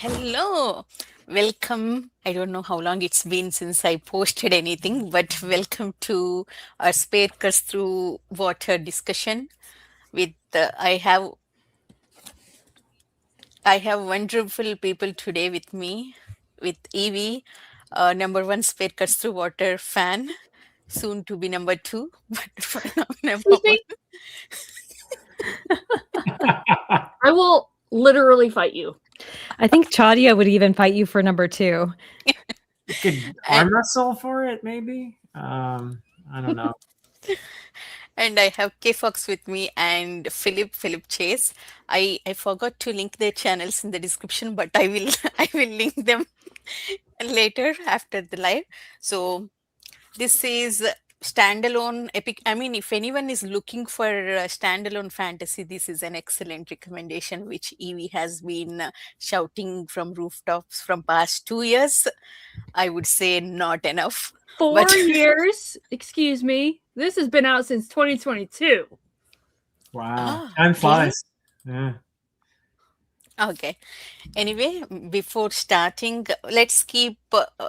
Hello, welcome. I don't know how long it's been since I posted anything, but welcome to our Spearcuts Through Water discussion. With I have wonderful people today with me, with Evie, number one Spearcuts Through Water fan, soon to be number two, but for now number Excuse one. me? I will literally fight you. I think Chadia would even fight you for number two. You could And arm wrestle for it, maybe. I don't know. And I have K Fox with me and Philip Chase. I forgot to link their channels in the description, but I will I will link them later after the live. So this is standalone epic. I mean, if anyone is looking for standalone fantasy, this is an excellent recommendation, which Evie has been shouting from rooftops from past 2 years. I would say not enough, 4 but years? Excuse me. This has been out since 2022. Wow, ah, time really? flies. Yeah. Okay. Anyway, before starting, let's keep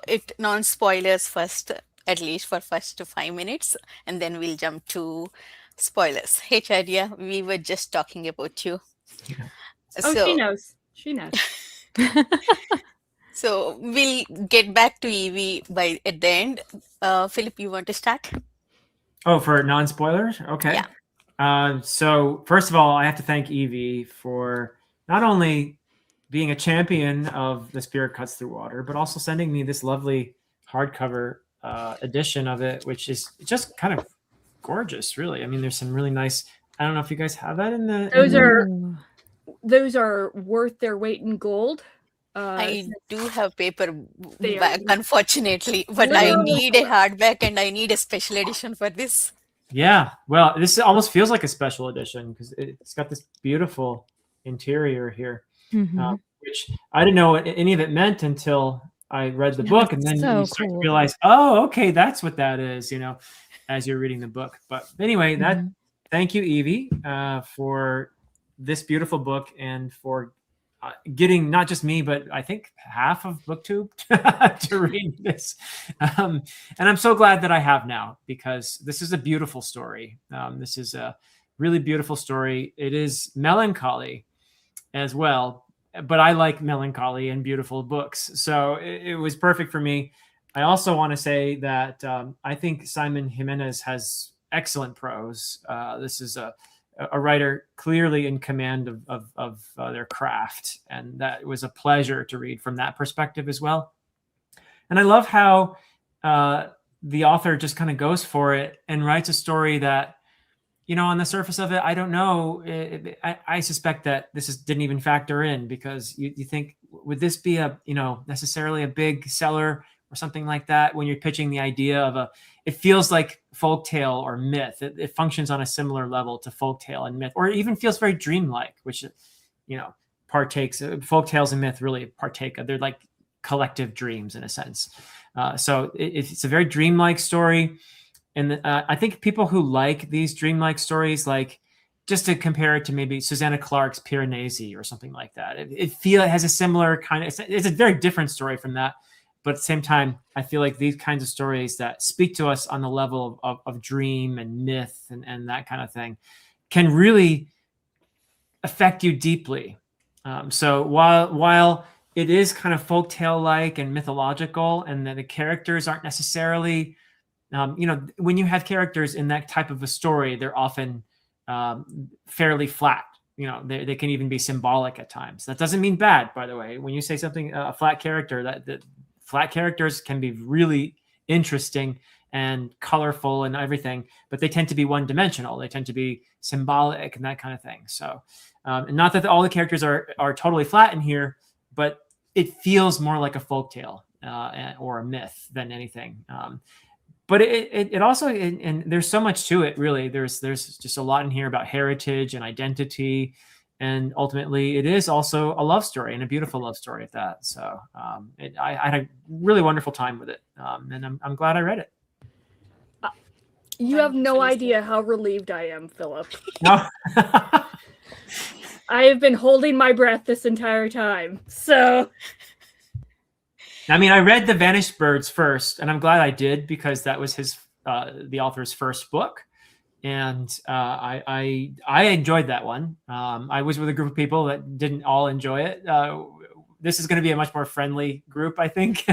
it non-spoilers first, at least for first 5 minutes, and then we'll jump to spoilers. Hey, Chadia, we were just talking about you. Yeah. Oh, she So, knows. She knows. so we'll get back to Evie by at the end. Philip, you want to start? Oh, for non-spoilers? Okay. Yeah. So first of all, I have to thank Evie for not only being a champion of The Spirit Cuts Through Water, but also sending me this lovely hardcover edition of it, which is just kind of gorgeous, really. I mean, there's some really nice. I don't know if you guys have that in the. Those are worth their weight in gold. I do have They are paperback, unfortunately, but I literal need a hardback and I need a special edition for this. Yeah, well, this almost feels like a special edition because it's got this beautiful interior here, Mhm. which I didn't know what any of it meant until I read the Yeah, book, and it's then so you start to cool. realize, oh, okay, that's what that is, as you're reading the book. But anyway, Mhm. thank you, Evie, for this beautiful book and for getting not just me, but I think half of BookTube to read this. And I'm so glad that I have now because this is a beautiful story. This is a really beautiful story. It is melancholy as well, but I like melancholy and beautiful books. So it was perfect for me. I also want to say that I think Simon Jimenez has excellent prose. This is a writer clearly in command of their craft, and that was a pleasure to read from that perspective as well. And I love how the author just kind of goes for it and writes a story that, on the surface of it, I don't know. I suspect that didn't even factor in because you think, would this be necessarily a big seller or something like that when you're pitching the idea of it feels like folktale or myth. It functions on a similar level to folktale and myth, or it even feels very dreamlike, which, partakes, folktales and myth really partake of, they're like collective dreams in a sense. So it's a very dreamlike story. And I think people who like these dreamlike stories, like just to compare it to maybe Susanna Clarke's Piranesi or something like that, it has a similar kind of, it's a very different story from that. But at the same time, I feel like these kinds of stories that speak to us on the level of dream and myth and that kind of thing can really affect you deeply. So while it is kind of folktale-like and mythological, and that the characters aren't necessarily when you have characters in that type of a story, they're often fairly flat. They can even be symbolic at times. That doesn't mean bad, by the way. When you say something, a flat character, that flat characters can be really interesting and colorful and everything, but they tend to be one-dimensional. They tend to be symbolic and that kind of thing. So, and not that all the characters are totally flat in here, but it feels more like a folktale or a myth than anything. But it also, and there's so much to it, really. There's just a lot in here about heritage and identity, and ultimately it is also a love story, and a beautiful love story at that. So I had a really wonderful time with it, and I'm glad I read it. You have no idea how relieved I am, Philip. No. I have been holding my breath this entire time. So I mean, I read The Vanished Birds first, and I'm glad I did because that was the author's first book, and I enjoyed that one. I was with a group of people that didn't all enjoy it. This is going to be a much more friendly group, I think,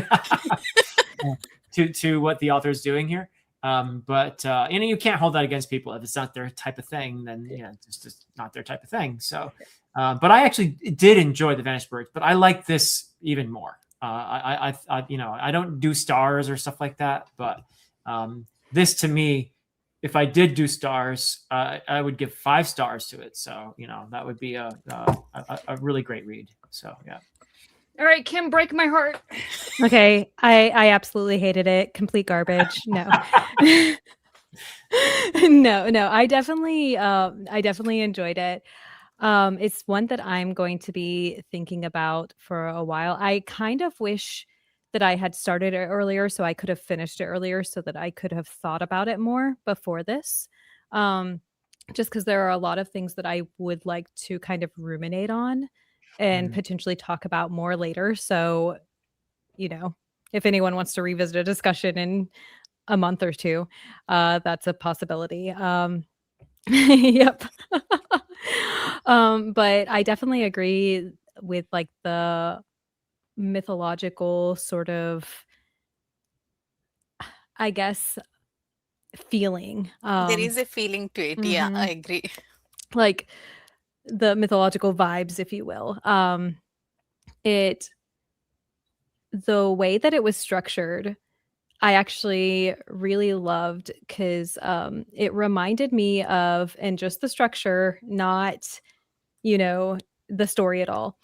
to what the author is doing here. But you can't hold that against people. If it's not their type of thing, then it's just not their type of thing. So, but I actually did enjoy The Vanished Birds, but I like this even more. I don't do stars or stuff like that, but this to me, if I did do stars, I would give 5 stars to it. So that would be a really great read. So yeah. all right, Kim, break my heart. Okay, I absolutely hated it. Complete garbage. No. No. I definitely enjoyed it. It's one that I'm going to be thinking about for a while. I kind of wish that I had started it earlier so I could have finished it earlier so that I could have thought about it more before this. Just because there are a lot of things that I would like to kind of ruminate on and potentially talk about more later. So, if anyone wants to revisit a discussion in a month or two, that's a possibility. Yep. But I definitely agree with like the mythological sort of, I guess, feeling. There is a feeling to it. Yeah, I agree. Like the mythological vibes, if you will. The way that it was structured, I actually really loved because it reminded me of, and just the structure, not, the story at all,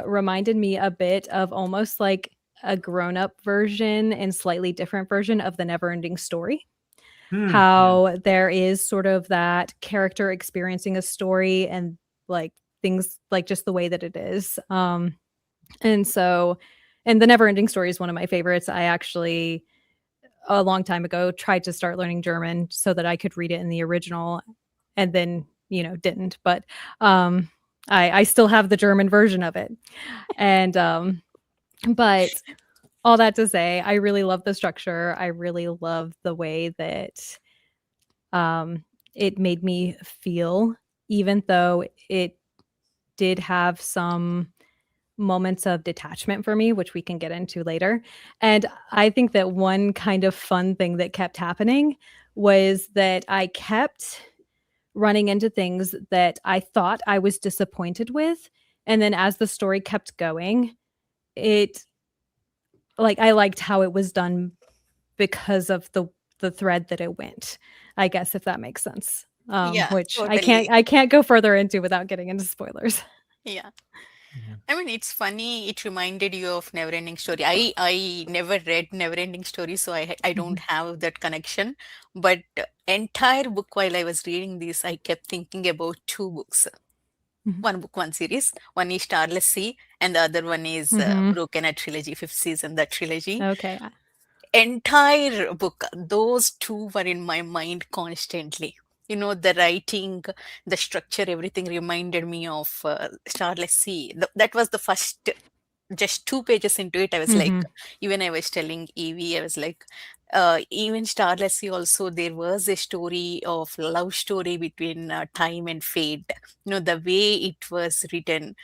reminded me a bit of almost like a grown-up version and slightly different version of the Neverending Story. How there is sort of that character experiencing a story and like things like just the way that it is. And so, and the Neverending Story is one of my favorites. I actually, a long time ago, tried to start learning German so that I could read it in the original, and then didn't. But I still have the German version of it, and but all that to say, I really love the structure. I really love the way that it made me feel, even though it did have some moments of detachment for me, which we can get into later. And I think that one kind of fun thing that kept happening was that I kept running into things that I thought I was disappointed with. And then as the story kept going, I liked how it was done because of the thread that it went, I guess, if that makes sense. Yeah, Which totally. I can't go further into without getting into spoilers. Yeah. I mean, it's funny. It reminded you of Neverending Story. I never read Neverending Story, so I don't have that connection. But entire book while I was reading this, I kept thinking about 2 books. Mhm. One book, one series. One is Starless Sea, and the other one is Mhm. Broken At Trilogy, 5th season, that trilogy. Okay. Entire book, those 2 were in my mind constantly. The writing, the structure, everything reminded me of Starless Sea. That was the first, just 2 pages into it. I was like, Mhm. even I was telling Evie, I was like, even Starless Sea also, there was a story of love story between time and fate. The way it was written,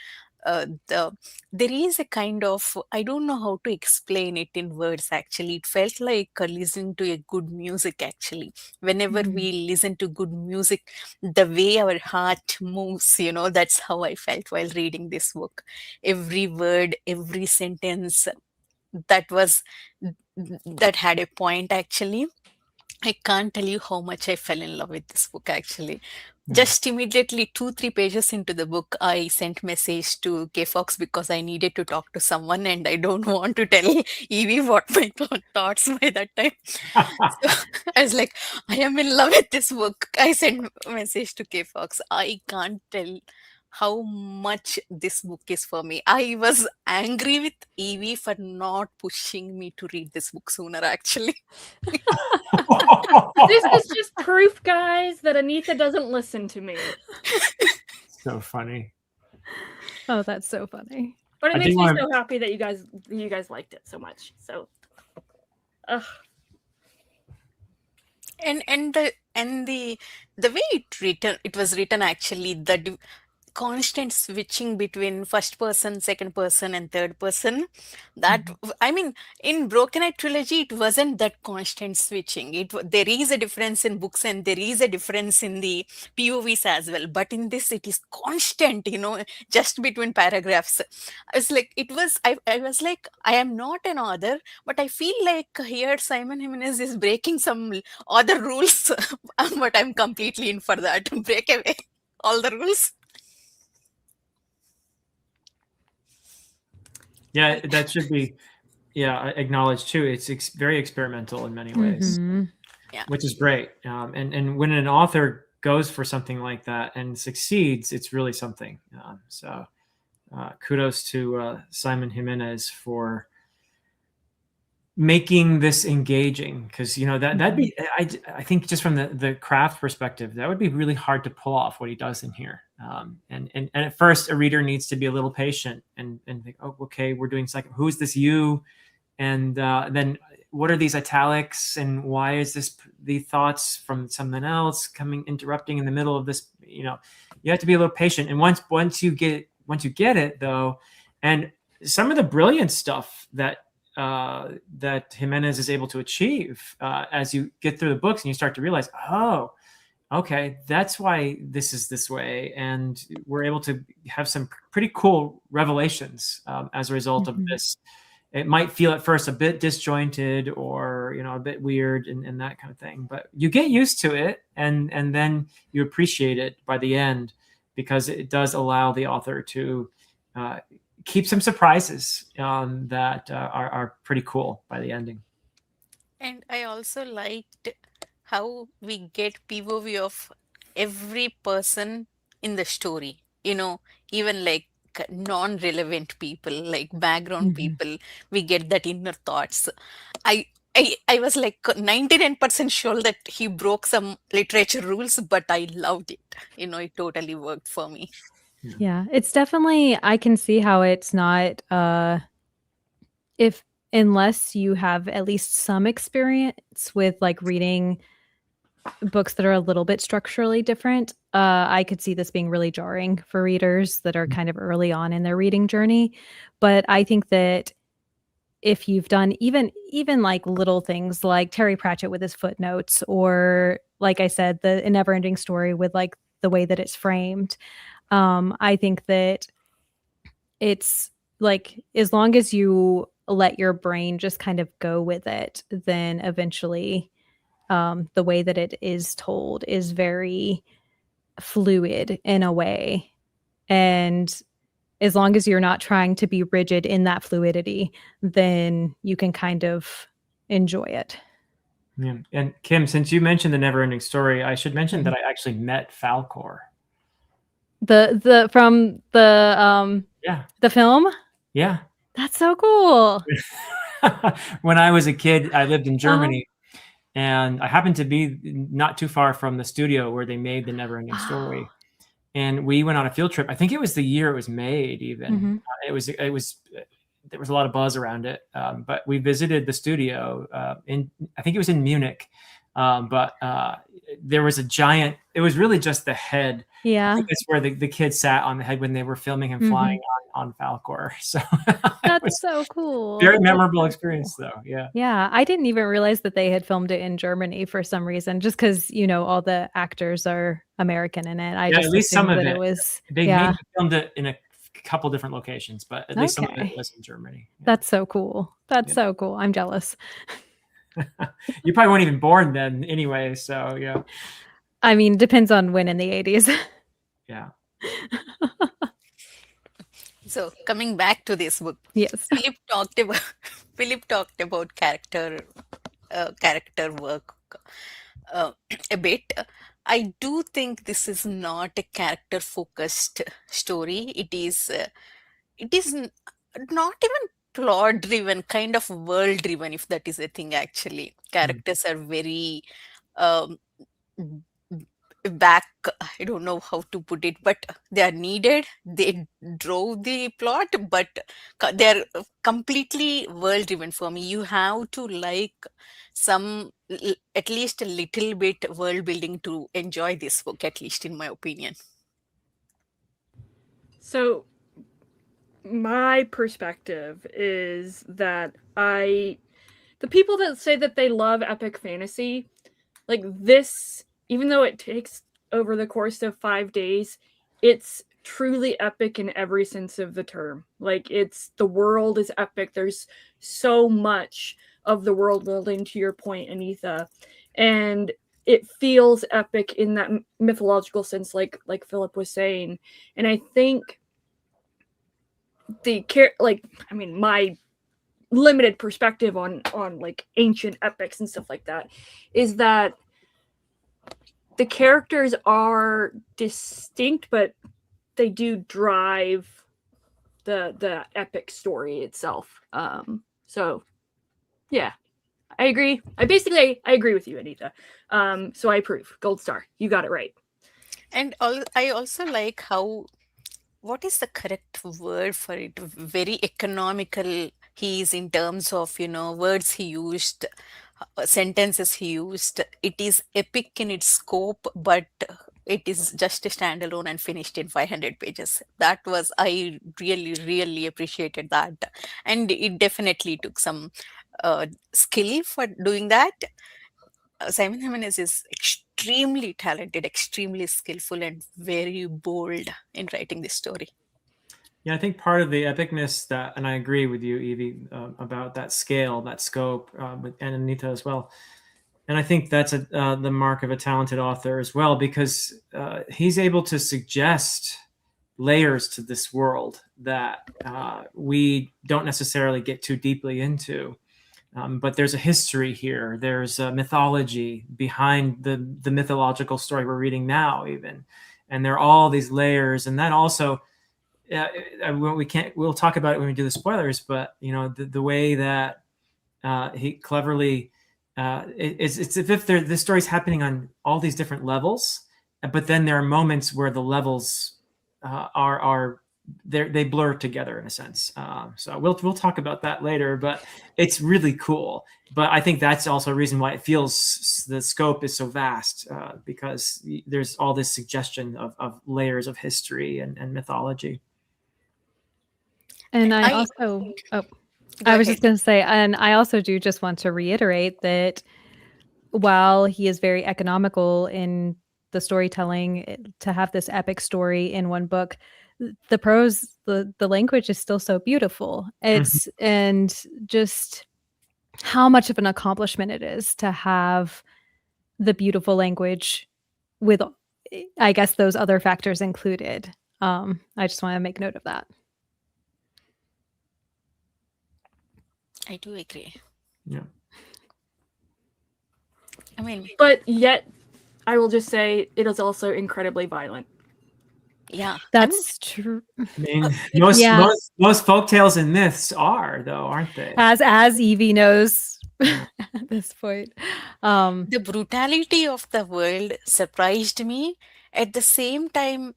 there is a kind of, I don't know how to explain it in words. Actually, it felt like listening to a good music. Actually, whenever we listen to good music, the way our heart moves, that's how I felt while reading this book. Every word, every sentence, that was that had a point. Actually, I can't tell you how much I fell in love with this book. Actually, just immediately 2-3 pages into the book, I sent message to K Fox because I needed to talk to someone, and I don't want to tell Evie what my thoughts by that time. So I was like, I am in love with this book. I sent message to K Fox. I can't tell how much this book is for me. I was angry with Evie for not pushing me to read this book sooner. Actually, This is just proof, guys, that Anita doesn't listen to me. So funny. Oh, that's so funny. But it I do makes me want so happy that you guys liked it so much. So, ugh. And the way it was written, actually, constant switching between first person, second person, and third person. I mean, in Broken Eye trilogy, it wasn't that constant switching. There is a difference in books, and there is a difference in the POVs as well. But in this, it is constant. Just between paragraphs. I was like, I was like, I am not an author, but I feel like here Simon Jimenez is breaking some other rules. But I'm completely in for that. Break away all the rules. Yeah, that should be acknowledged too. It's very experimental in many ways, Mhm. Yeah. which is great. And when an author goes for something like that and succeeds, it's really something. So kudos to Simon Jimenez for making this engaging, because that'd be I think just from the craft perspective, that would be really hard to pull off what he does in here. And at first, a reader needs to be a little patient and think, oh, okay, we're doing second. Who's this you? And then what are these italics, and why is this the thoughts from someone else coming interrupting in the middle of this? You have to be a little patient. And once you get it though, and some of the brilliant stuff that Jimenez is able to achieve as you get through the books, and you start to realize, oh, okay, that's why this is this way. And we're able to have some pretty cool revelations as a result of this. It might feel at first a bit disjointed or a bit weird and that kind of thing, but you get used to it, and then you appreciate it by the end, because it does allow the author to keep some surprises that are pretty cool by the ending. And I also liked how we get POV of every person in the story, even like non-relevant people, like background Mhm. people, we get that inner thoughts. I was like 99% sure that he broke some literature rules, but I loved it. It totally worked for me. Yeah, it's definitely, I can see how it's not if unless you have at least some experience with like reading books that are a little bit structurally different, I could see this being really jarring for readers that are kind of early on in their reading journey. But I think that if you've done even like little things like Terry Pratchett with his footnotes, or like I said, the Never Ending Story with like the way that it's framed, I think that it's like, as long as you let your brain just kind of go with it, then eventually the way that it is told is very fluid in a way. And as long as you're not trying to be rigid in that fluidity, then you can kind of enjoy it. Yeah. And Kim, since you mentioned the Never Ending Story, I should mention that I actually met Falcor. The from Yeah. the film? Yeah. That's so cool. When I was a kid, I lived in Uh-huh. Germany, and I happened to be not too far from the studio where they made the Never Ending Story. And we went on a field trip. I think it was the year it was made, even. Mhm. It was there was a lot of buzz around it. But we visited the studio I think it was in Munich. But there was a giant, it was really just the head. I Yeah. think that's where the kid sat on the head when they were filming him flying on Falcor. So it That's was so cool. very That's memorable so experience, cool. though. Yeah. Yeah, I didn't even realize that they had filmed it in Germany for some reason, just because, all the actors are American in it. I Yeah, at just least some assumed of that it it. was, They yeah. maybe filmed it in a couple different locations, but at least some of it Okay. was in Germany. Yeah. That's so cool. That's Yeah. so cool. I'm jealous. You probably weren't even born then anyway, so yeah. I mean, depends on when in the 80s. Yeah. So coming back to this book, Yes. Philip talked about Philip talked about character work uh, a bit. I do think this is not a character focused story. It is not even plot driven, kind of world driven, if that is a thing. Actually, Mm. characters are very um, back. I don't know how to put it, but they are needed. They drove the plot, but they're completely world driven for me. You have to like at least a little bit world building to enjoy this book, at least in my opinion. So my perspective is that the people that say that they love epic fantasy, like this, even though it takes over the course of 5 days, it's truly epic in every sense of the term. Like, the world is epic. There's so much of the world building, to your point, Anitha, and it feels epic in that mythological sense, like Philip was saying. And I think my limited perspective on like ancient epics and stuff like that is that the characters are distinct, but they do drive the epic story itself. So yeah, I agree. I agree with you, Anita. So I approve. Gold star. You got it right. And I also like how, what is the correct word for it? Very economical he is in terms of, words he used, sentences he used. It is epic in its scope, but it is just a standalone and finished in 500 pages. That was, I really, really appreciated that. And it definitely took some skill for doing that. Simon Jimenez is extremely talented, extremely skillful, and very bold in writing this story. Yeah, I think part of the epicness that, and I agree with you, Evie, about that scale, that scope, and Anita as well. And I think that's the mark of a talented author as well, because he's able to suggest layers to this world that we don't necessarily get too deeply into. But there's a history here. There's a mythology behind the mythological story we're reading now, even. And there are all these layers. And that also, we'll talk about it when we do the spoilers, but the way that he cleverly, it's as if this story's happening on all these different levels, but then there are moments where the levels they blur together in a sense. So we'll talk about that later, but it's really cool. But I think that's also a reason why it feels the scope is so vast, because there's all this suggestion of layers of history and mythology. And I I also, Go I was ahead. just going to say, and I also do just want to reiterate that while he is very economical in the storytelling, to have this epic story in one book, the prose, the language is still so beautiful. It's and just how much of an accomplishment it is to have the beautiful language with, I guess, those other factors included. I just want to make note of that. I do agree. Yeah. I mean, But yet, I will just say it is also incredibly violent. yeah. That's true. I mean, most Yeah. most folktales and myths are, though, aren't they? As Evie knows at this point. The brutality of the world surprised me. At the same time,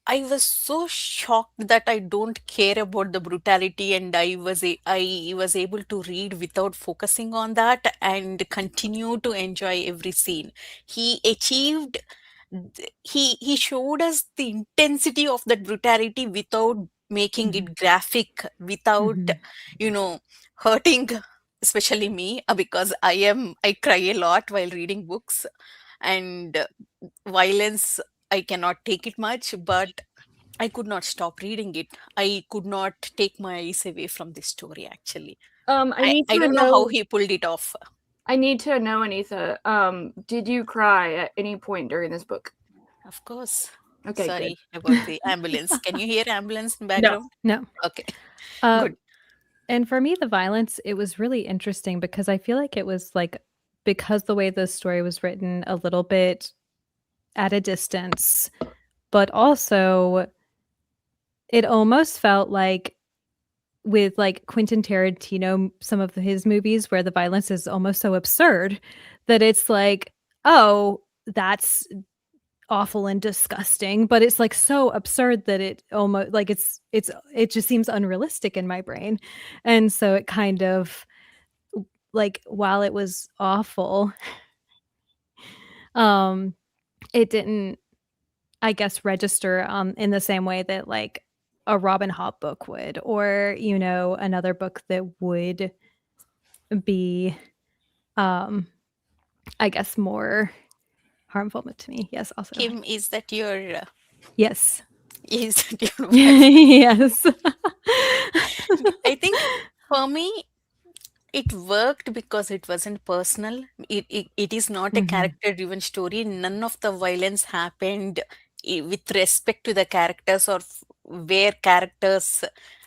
I was so shocked that I don't care about the brutality, and I was able to read without focusing on that and continue to enjoy every scene. He achieved he showed us the intensity of that brutality without making it graphic, without Mhm. you know hurting, especially me, because I cry a lot while reading books, and violence, I cannot take it much, but I could not stop reading it. I could not take my eyes away from this story, actually. I need I to don't know how know. he pulled it off. I need to know, Anitha. Did you cry at any point during this book? Of course. Okay, good. Sorry about the ambulance. Can you hear ambulance in No. background? No. Okay. Uh, Good. and for me, the violence, it was really interesting because I feel like it was like, because the way the story was written, a little bit at a distance, but also it almost felt like with like Quentin Tarantino, some of his movies where the violence is almost so absurd that it's like, oh, that's awful and disgusting, but it's like so absurd that it almost like it just seems unrealistic in my brain. And so it kind of like while it was awful, um it didn't, I guess, register in the same way that like a Robin Hobb book would, or another book that would be I guess more harmful to me. Yes, also. Kim, is that your Yes. is that your Yes. I think for me it worked because it wasn't personal. It is not a Mhm. character driven story. None of the violence happened with respect to the characters or where characters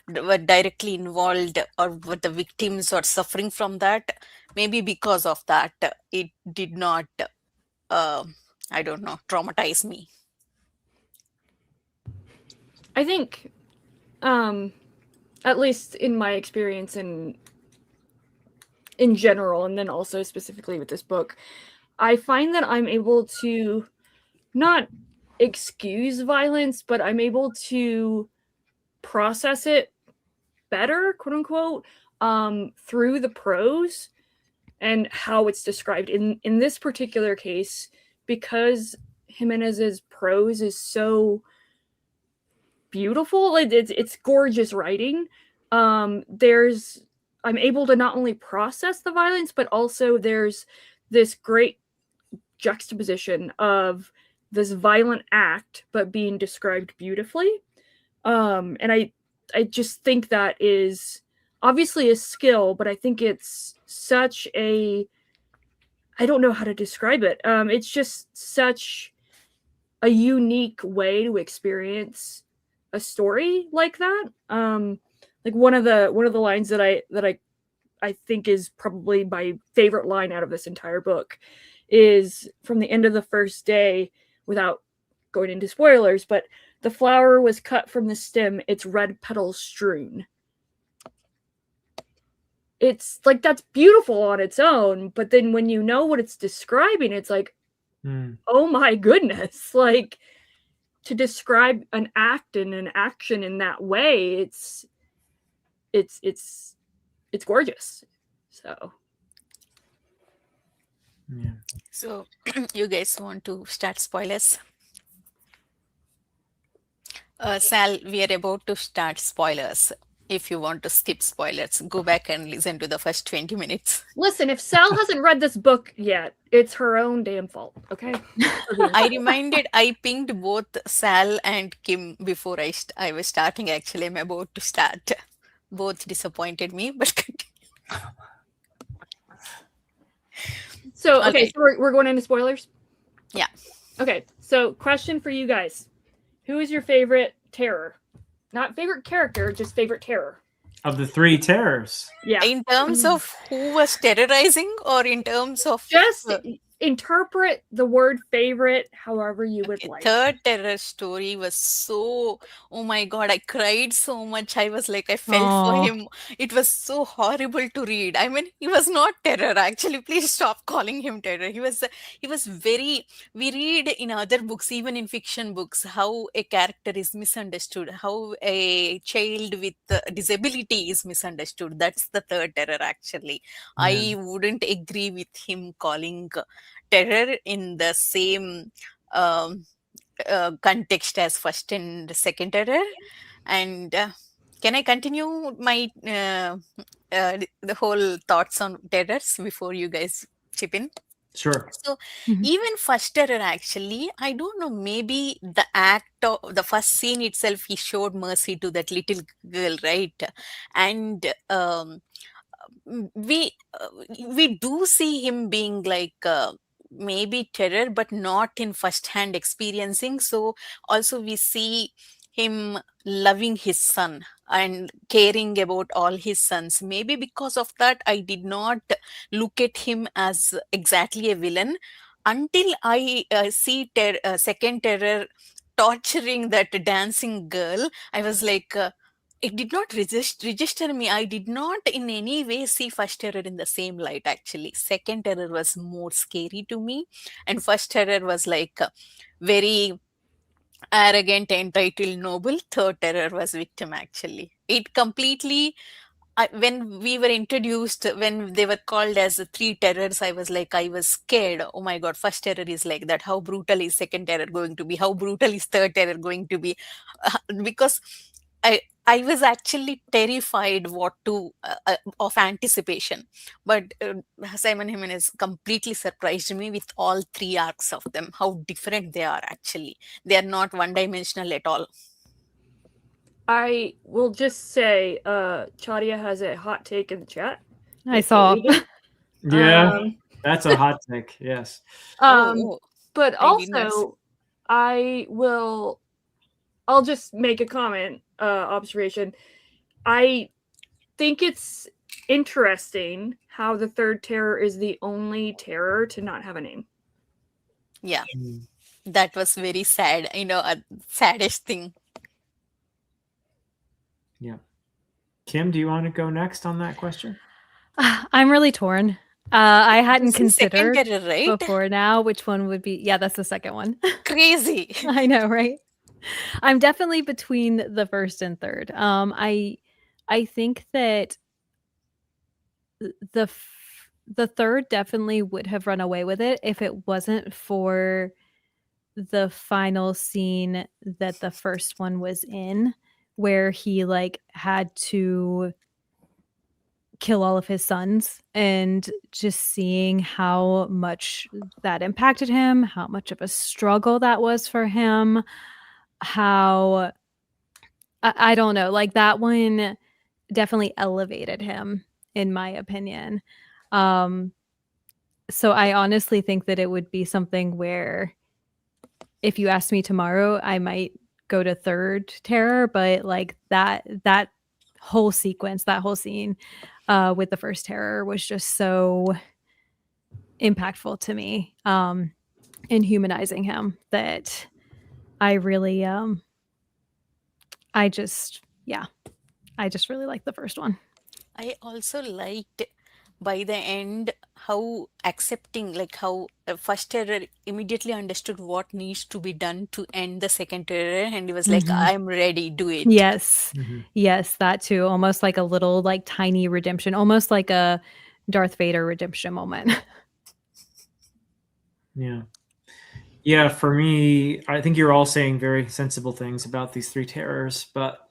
were directly involved or were the victims or suffering from that. Maybe because of that, it did not, uh, I don't know, traumatize me. I think, at least in my experience and in general, and then also specifically with this book, I find that I'm able to not excuse violence, but I'm able to process it better, quote unquote, through the prose and how it's described. In this particular case, because Jimenez's prose is so beautiful, it's gorgeous writing. There's I'm able to not only process the violence, but also there's this great juxtaposition of this violent act but being described beautifully. And I just think that is obviously a skill, but I think it's such a, I don't know how to describe it. It's just such a unique way to experience a story like that. Like one of the lines that I think is probably my favorite line out of this entire book is from the end of the first day, without going into spoilers, but the flower was cut from the stem, its red petals strewn. It's like that's beautiful on its own, but then when you know what it's describing, it's like, oh my goodness, like to describe an act and an action in that way, it's gorgeous. So Yeah. So, you guys want to start spoilers? Sal, we are about to start spoilers. If you want to skip spoilers, go back and listen to the first 20 minutes. listen, if Sal hasn't read this book yet, it's her own damn fault, okay? I pinged both Sal and Kim before I was starting. Actually, I'm about to start. Both disappointed me, but So, okay, Okay. so we're going into spoilers? Yeah. Okay, so question for you guys. Who is your favorite terror? Not favorite character, just favorite terror. Of the three terrors. Yeah. In terms of who was terrorizing, or in terms of Just interpret the word favorite however you would like. third terror story was so, oh my god, I cried so much. I was like, I felt for Aw. him. It was so horrible to read. I mean, he was not terror actually. Please stop calling him terror. He was very, we read in other books, even in fiction books, how a character is misunderstood, how a child with disability is misunderstood. That's the third terror actually. I wouldn't agree with him calling terror in the same um, context as first and second terror. And can I continue my the whole thoughts on terrors before you guys chip in? Sure. So Mhm. even first terror actually, I don't know, maybe the act of the first scene itself, he showed mercy to that little girl, right? And we we do see him being like maybe terror but not in first hand experiencing. So also we see him loving his son and caring about all his sons. Maybe because of that I did not look at him as exactly a villain until I see second terror torturing that dancing girl. I was like it did not register me. I did not in any way see first terror in the same light. Actually, second terror was more scary to me, and first terror was like very arrogant, entitled, noble. Third terror was victim. Actually, it completely when we were introduced, when they were called as the three terrors, I was like, I was scared. Oh my God, first terror is like that. How brutal is second terror going to be? How brutal is third terror going to be? Because I was actually terrified of anticipation. But Simon Jimenez completely surprised me with all three arcs of them. How different they are actually. They are not one dimensional at all. I will just say, Chadia has a hot take in the chat. I saw. Yeah, Um, that's a hot take. Yes. um, but I did not also, I'll just make a comment, observation. I think it's interesting how the third terror is the only terror to not have a name. Yeah. Mm. That was very sad. A saddest thing. Yeah. Kim, do you want to go next on that question? I'm really torn. I hadn't This is second considered terror, right? before now which one would be. Yeah, that's the second one. Crazy. I know, right? I'm definitely between the first and third. I think that the the third definitely would have run away with it if it wasn't for the final scene that the first one was in, where he like had to kill all of his sons, and just seeing how much that impacted him, how much of a struggle that was for him, how I don't know, like that one definitely elevated him in my opinion. So I honestly think that it would be something where if you asked me tomorrow, I might go to third terror, but like that whole sequence, that whole scene with the first terror was just so impactful to me in humanizing him that I really I just really like the first one. I also liked by the end how accepting, like how first terror immediately understood what needs to be done to end the second terror, and he was like, Mhm. I'm ready, do it. Yes. Mhm. Yes, that too. Almost like a little like tiny redemption, almost like a Darth Vader redemption moment. Yeah. Yeah, for me, I think you're all saying very sensible things about these three terrors, but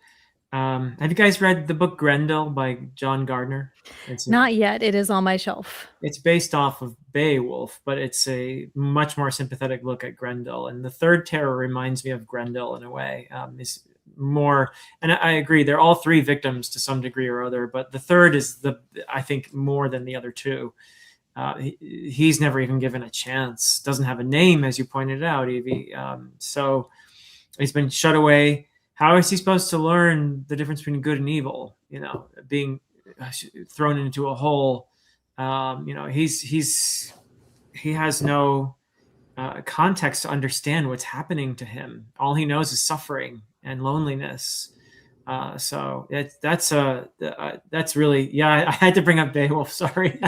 have you guys read the book Grendel by John Gardner? Not yet. It is on my shelf. It's based off of Beowulf, but it's a much more sympathetic look at Grendel. And the third terror reminds me of Grendel in a way. Is more, and I agree, they're all three victims to some degree or other, but the third is I think more than the other two. He's never even given a chance. Doesn't have a name, as you pointed out, Evie. So he's been shut away. How is he supposed to learn the difference between good and evil? Being thrown into a hole. He has no context to understand what's happening to him. All he knows is suffering and loneliness. So that's really, yeah. I had to bring up Beowulf. Sorry.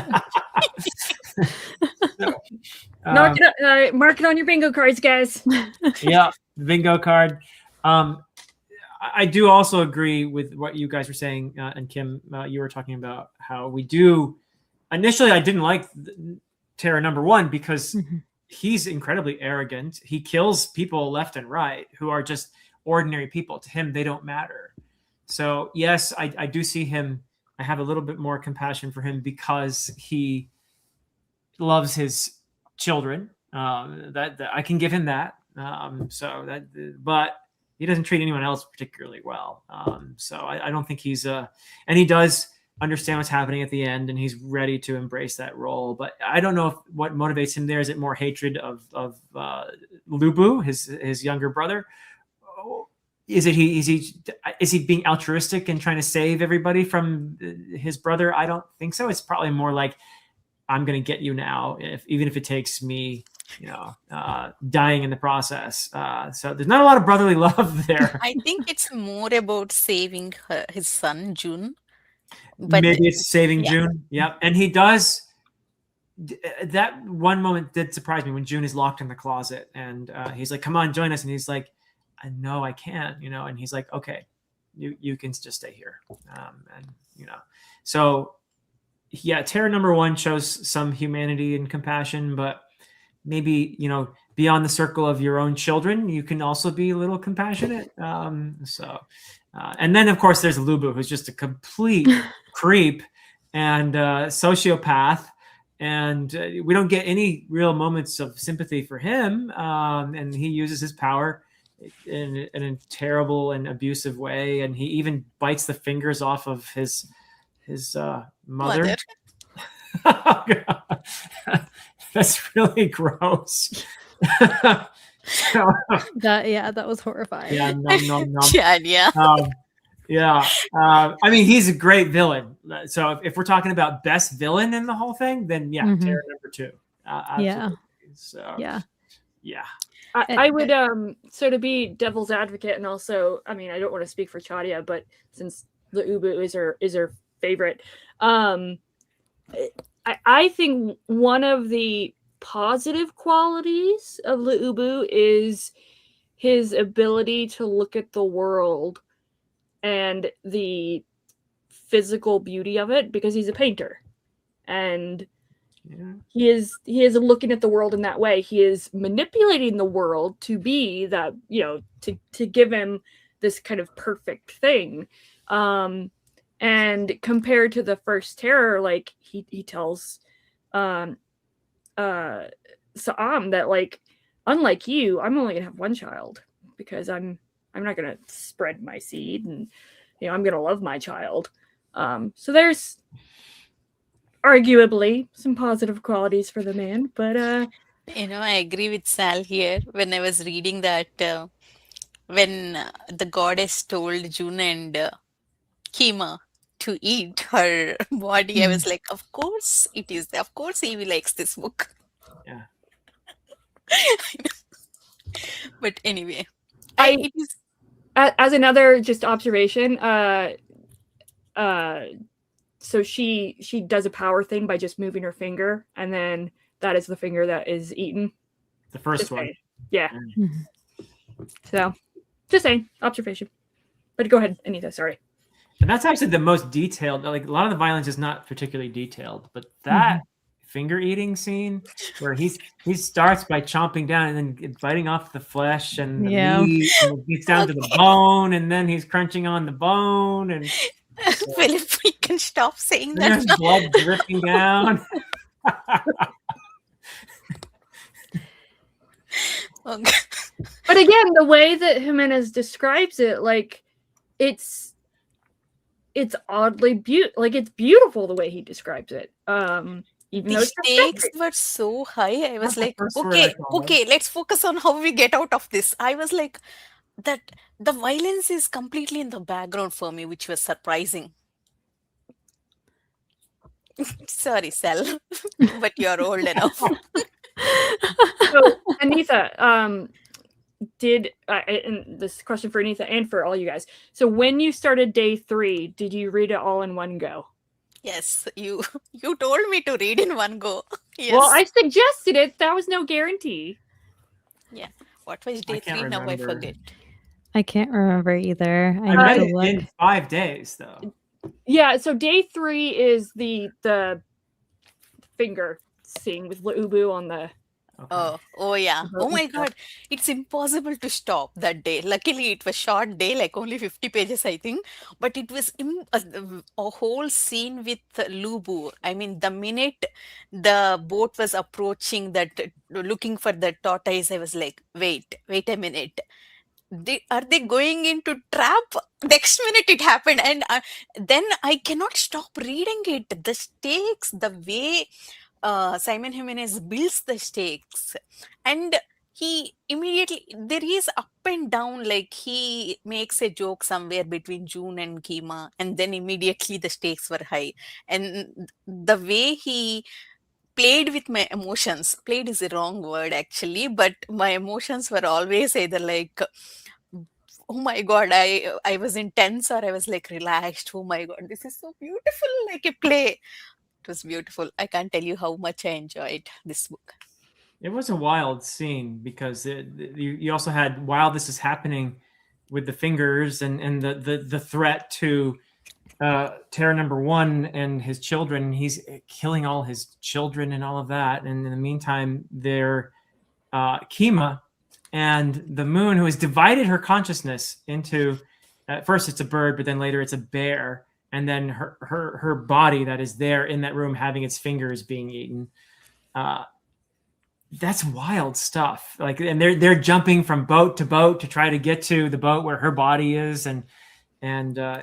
Mark it on your bingo cards, guys. Yeah, bingo card. I do also agree with what you guys were saying, and Kim, you were talking about how we do. Initially, I didn't like Terror number one because he's incredibly arrogant. He kills people left and right who are just ordinary people. To him, they don't matter. So yes, I do see him. I have a little bit more compassion for him because he loves his children. That I can give him that. But he doesn't treat anyone else particularly well. So I don't think he's and he does understand what's happening at the end, and he's ready to embrace that role. But I don't know what motivates him there. Is it more hatred of Lubu, his younger brother? Is he being altruistic and trying to save everybody from his brother? I don't think so. It's probably more like, I'm going to get you now, even if it takes me dying in the process. So there's not a lot of brotherly love there. I think it's more about saving his son, June. But Maybe it's saving yeah. June. Yep. And he does. That one moment did surprise me when June is locked in the closet and he's like, "Come on, join us." And he's like, "I know I can't," and he's like, "Okay, you can just stay here." And so yeah, Terror number one shows some humanity and compassion, but maybe beyond the circle of your own children, you can also be a little compassionate. And then of course there's Lubu, who's just a complete creep and sociopath, and we don't get any real moments of sympathy for him. And he uses his power in a terrible and abusive way, and he even bites the fingers off of his mother. Oh, that's really gross. That was horrifying. Yeah, no. Chad, yeah. I mean, he's a great villain. So if we're talking about best villain in the whole thing, then yeah, Terror number two. Absolutely. So yeah. I would so to be devil's advocate, and also, I mean, I don't want to speak for Chadia, but since the Ubu is her favorite, I think one of the positive qualities of the Ubu is his ability to look at the world and the physical beauty of it, because he's a painter, and he is looking at the world in that way. He is manipulating the world to be that, to give him this kind of perfect thing. And compared to the first Terror, like he tells Saam that, like, unlike you, I'm only gonna have one child because I'm not gonna spread my seed, and I'm gonna love my child. So there's arguably some positive qualities for the man, but I agree with Sal here. When I was reading that, when the goddess told June and Kima to eat her body, I was like, of course it is. Of course Evie likes this book. Yeah. But anyway, it is. As another just observation, so she does a power thing by just moving her finger, and then that is the finger that is eaten. The first just one. Saying. Yeah. So, just saying, observation. But go ahead, Anita, sorry. And that's actually the most detailed. Like, a lot of the violence is not particularly detailed, but that finger eating scene where he starts by chomping down and then biting off the flesh and the meat, and it gets down to the bone, and then he's crunching on the bone, and Philip, we can stop saying that. There's blood dripping down. Okay. But again, the way that Jimenez describes it, like, it's oddly beautiful. Like, it's beautiful the way he describes it. Even though the stakes were so high, I was like, okay, let's focus on how we get out of this. I was like, that the violence is completely in the background for me, which was surprising. Sorry, Sal, but you're old enough. So, Anita, and this question for Anita and for all you guys. So when you started day 3, did you read it all in one go? Yes, you told me to read in one go. Yes. Well, I suggested it. That was no guarantee. Yeah. What was day 3? Now I forget. I can't remember either. I read it in 5 days, though. Yeah, so day 3 is the finger scene with Ubu on the... Okay. Oh yeah. Oh my God. It's impossible to stop that day. Luckily, it was short day, like only 50 pages, I think. But it was a whole scene with Lubu. I mean, the minute the boat was approaching that, looking for the tortoise, I was like, wait a minute. Are they going into trap? Next minute it happened, and then I cannot stop reading it. The stakes, the way Simon Jimenez builds the stakes, and he immediately, there is up and down, like he makes a joke somewhere between June and Kima, and then immediately the stakes were high, and the way he played with my emotions. Played is the wrong word actually, but my emotions were always either like, oh my god, I was intense, or I was like relaxed. Oh my god, this is so beautiful, like a play. It was beautiful. I can't tell you how much I enjoyed this book. It was a wild scene because you also had while this is happening with the fingers and the threat to terror number one and his children. He's killing all his children and all of that. And in the meantime, they're Kima and the moon, who has divided her consciousness into, at first it's a bird, but then later it's a bear. And then her body that is there in that room having its fingers being eaten. That's wild stuff. Like, and they're jumping from boat to boat to try to get to the boat where her body is, and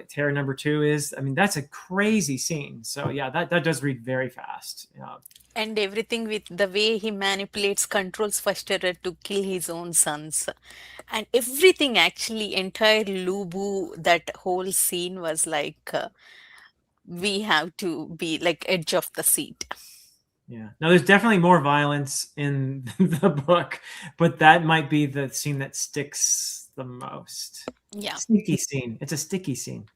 terror number two is. I mean, that's a crazy scene. So yeah, that does read very fast. And everything with the way he manipulates, controls Firsterer to kill his own sons. And everything actually, entire Lubu, that whole scene was like, we have to be like edge of the seat. Yeah. Now, there's definitely more violence in the book, but that might be the scene that sticks the most. Yeah. Sticky scene. It's a sticky scene.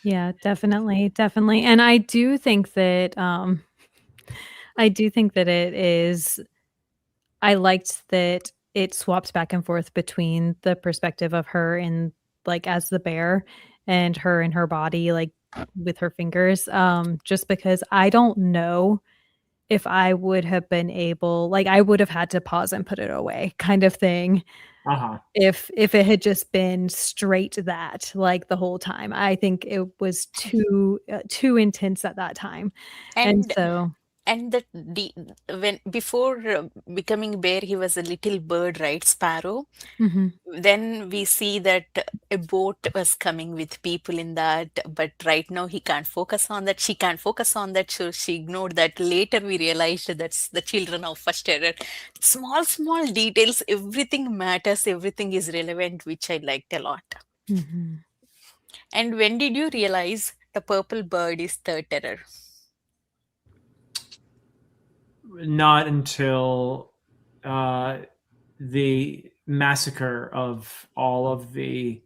Yeah, definitely, definitely. And I do think that it is. I liked that it swaps back and forth between the perspective of her and like as the bear, and her and her body, like with her fingers. Just because I don't know if I would have been able, like I would have had to pause and put it away, kind of thing. Uh-huh. If it had just been straight that, like the whole time. I think it was too intense at that time. And so and that when before becoming bear, he was a little bird, right? Sparrow. mhm. Then we see that a boat was coming with people in that, but right now he can't focus on that. She can't focus on that, so she ignored that. Later we realized that that's the children of first terror. Small details, everything matters, everything is relevant, which I liked a lot. Mhm. And when did you realize the purple bird is third terror? Not until the massacre of all of the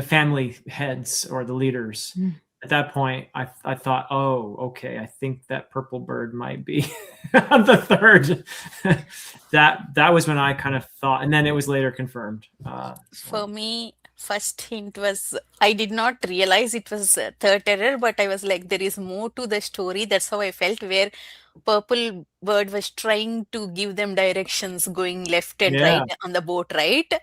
family heads or the leaders. Mm. At that point, I thought, oh, okay, I think that purple bird might be the third. that was when I kind of thought, and then it was later confirmed. For me, first hint was I did not realize it was third terror, but I was like, there is more to the story. That's how I felt, where purple bird was trying to give them directions going left and Yeah. right on the boat, right?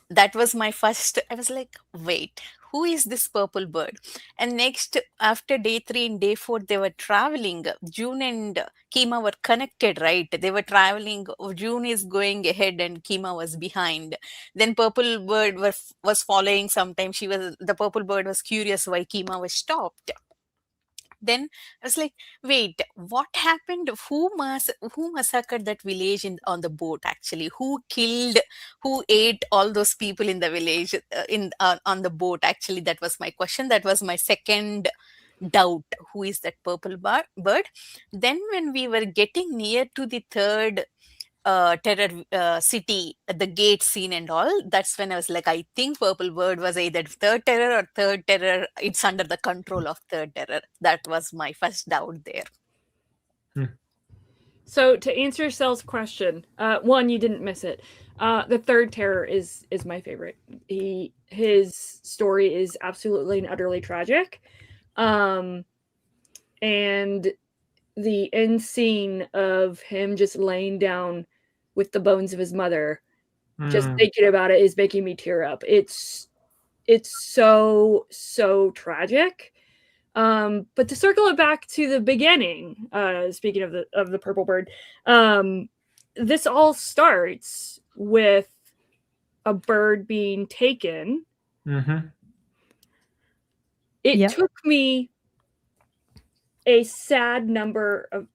That was my first. I was like, wait, who is this purple bird? And next, after day 3 and day 4, they were traveling. June and Kima were connected, right? They were traveling. June is going ahead and Kima was behind. Then purple bird was following. Sometimes the purple bird was curious why Kima was stopped. Then I was like, wait, what happened? Who massacred that village on the boat? Actually, who ate all those people in the village on the boat? Actually, that was my question. That was my second doubt. Who is that purple bird? Then when we were getting near to the third terror city, the gate scene and all, that's when I was like, I think purple bird was either third terror or third terror, it's under the control of third terror. That was my first doubt there. So to answer Cell's question, one, you didn't miss it. The third terror is my favorite. His story is absolutely and utterly tragic. And the end scene of him just laying down with the bones of his mother, just thinking about it is making me tear up. It's so tragic. But to circle it back to the beginning, speaking of the purple bird, this all starts with a bird being taken. Mm-hmm. It took me a sad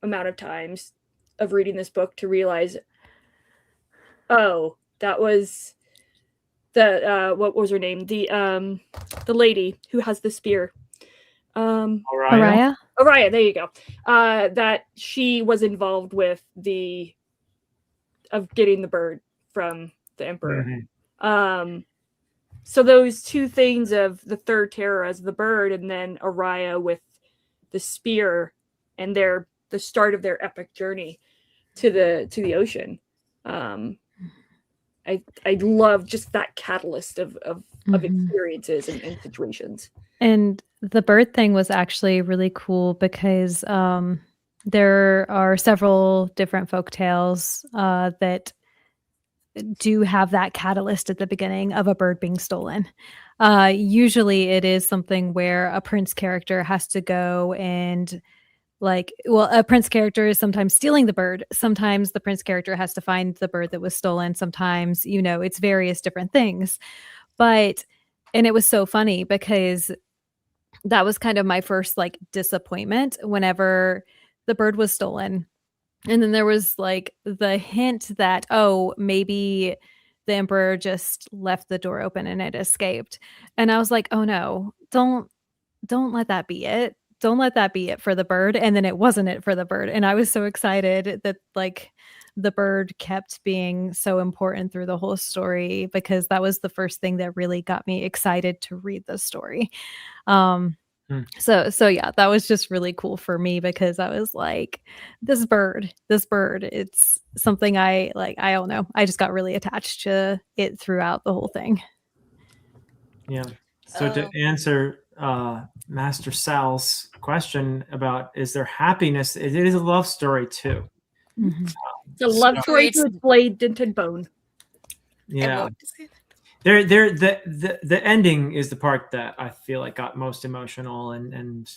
amount of times of reading this book to realize, oh, that was the what was her name? The lady who has the spear. Orion. Araya? Araya, there you go. That she was involved with the of getting the bird from the emperor. Mhm. So those two things of the third terror as the bird, and then Araya with the spear, and the start of their epic journey to the ocean. Um, I love just that catalyst of Mhm. experiences and situations. And the bird thing was actually really cool because there are several different folk tales that do have that catalyst at the beginning of a bird being stolen. Usually, it is something where a prince character has to go and a prince character is sometimes stealing the bird. Sometimes the prince character has to find the bird that was stolen. Sometimes, it's various different things. But, and it was so funny because that was kind of my first disappointment whenever the bird was stolen. And then there was the hint that, oh, maybe the emperor just left the door open and it escaped. And I was like, oh no, don't let that be it. Don't let that be it for the bird. And then it wasn't it for the bird. And I was so excited that the bird kept being so important through the whole story because that was the first thing that really got me excited to read the story. Hmm. So yeah, that was just really cool for me because I was like, this bird, it's something I like. I don't know. I just got really attached to it throughout the whole thing. Yeah. So to answer Master Sal's question about is there happiness, it is a love story too. Mhm. It's a love So story it's to its blade, dented bone. Yeah. about to say that. The ending is the part that I feel like got most emotional, and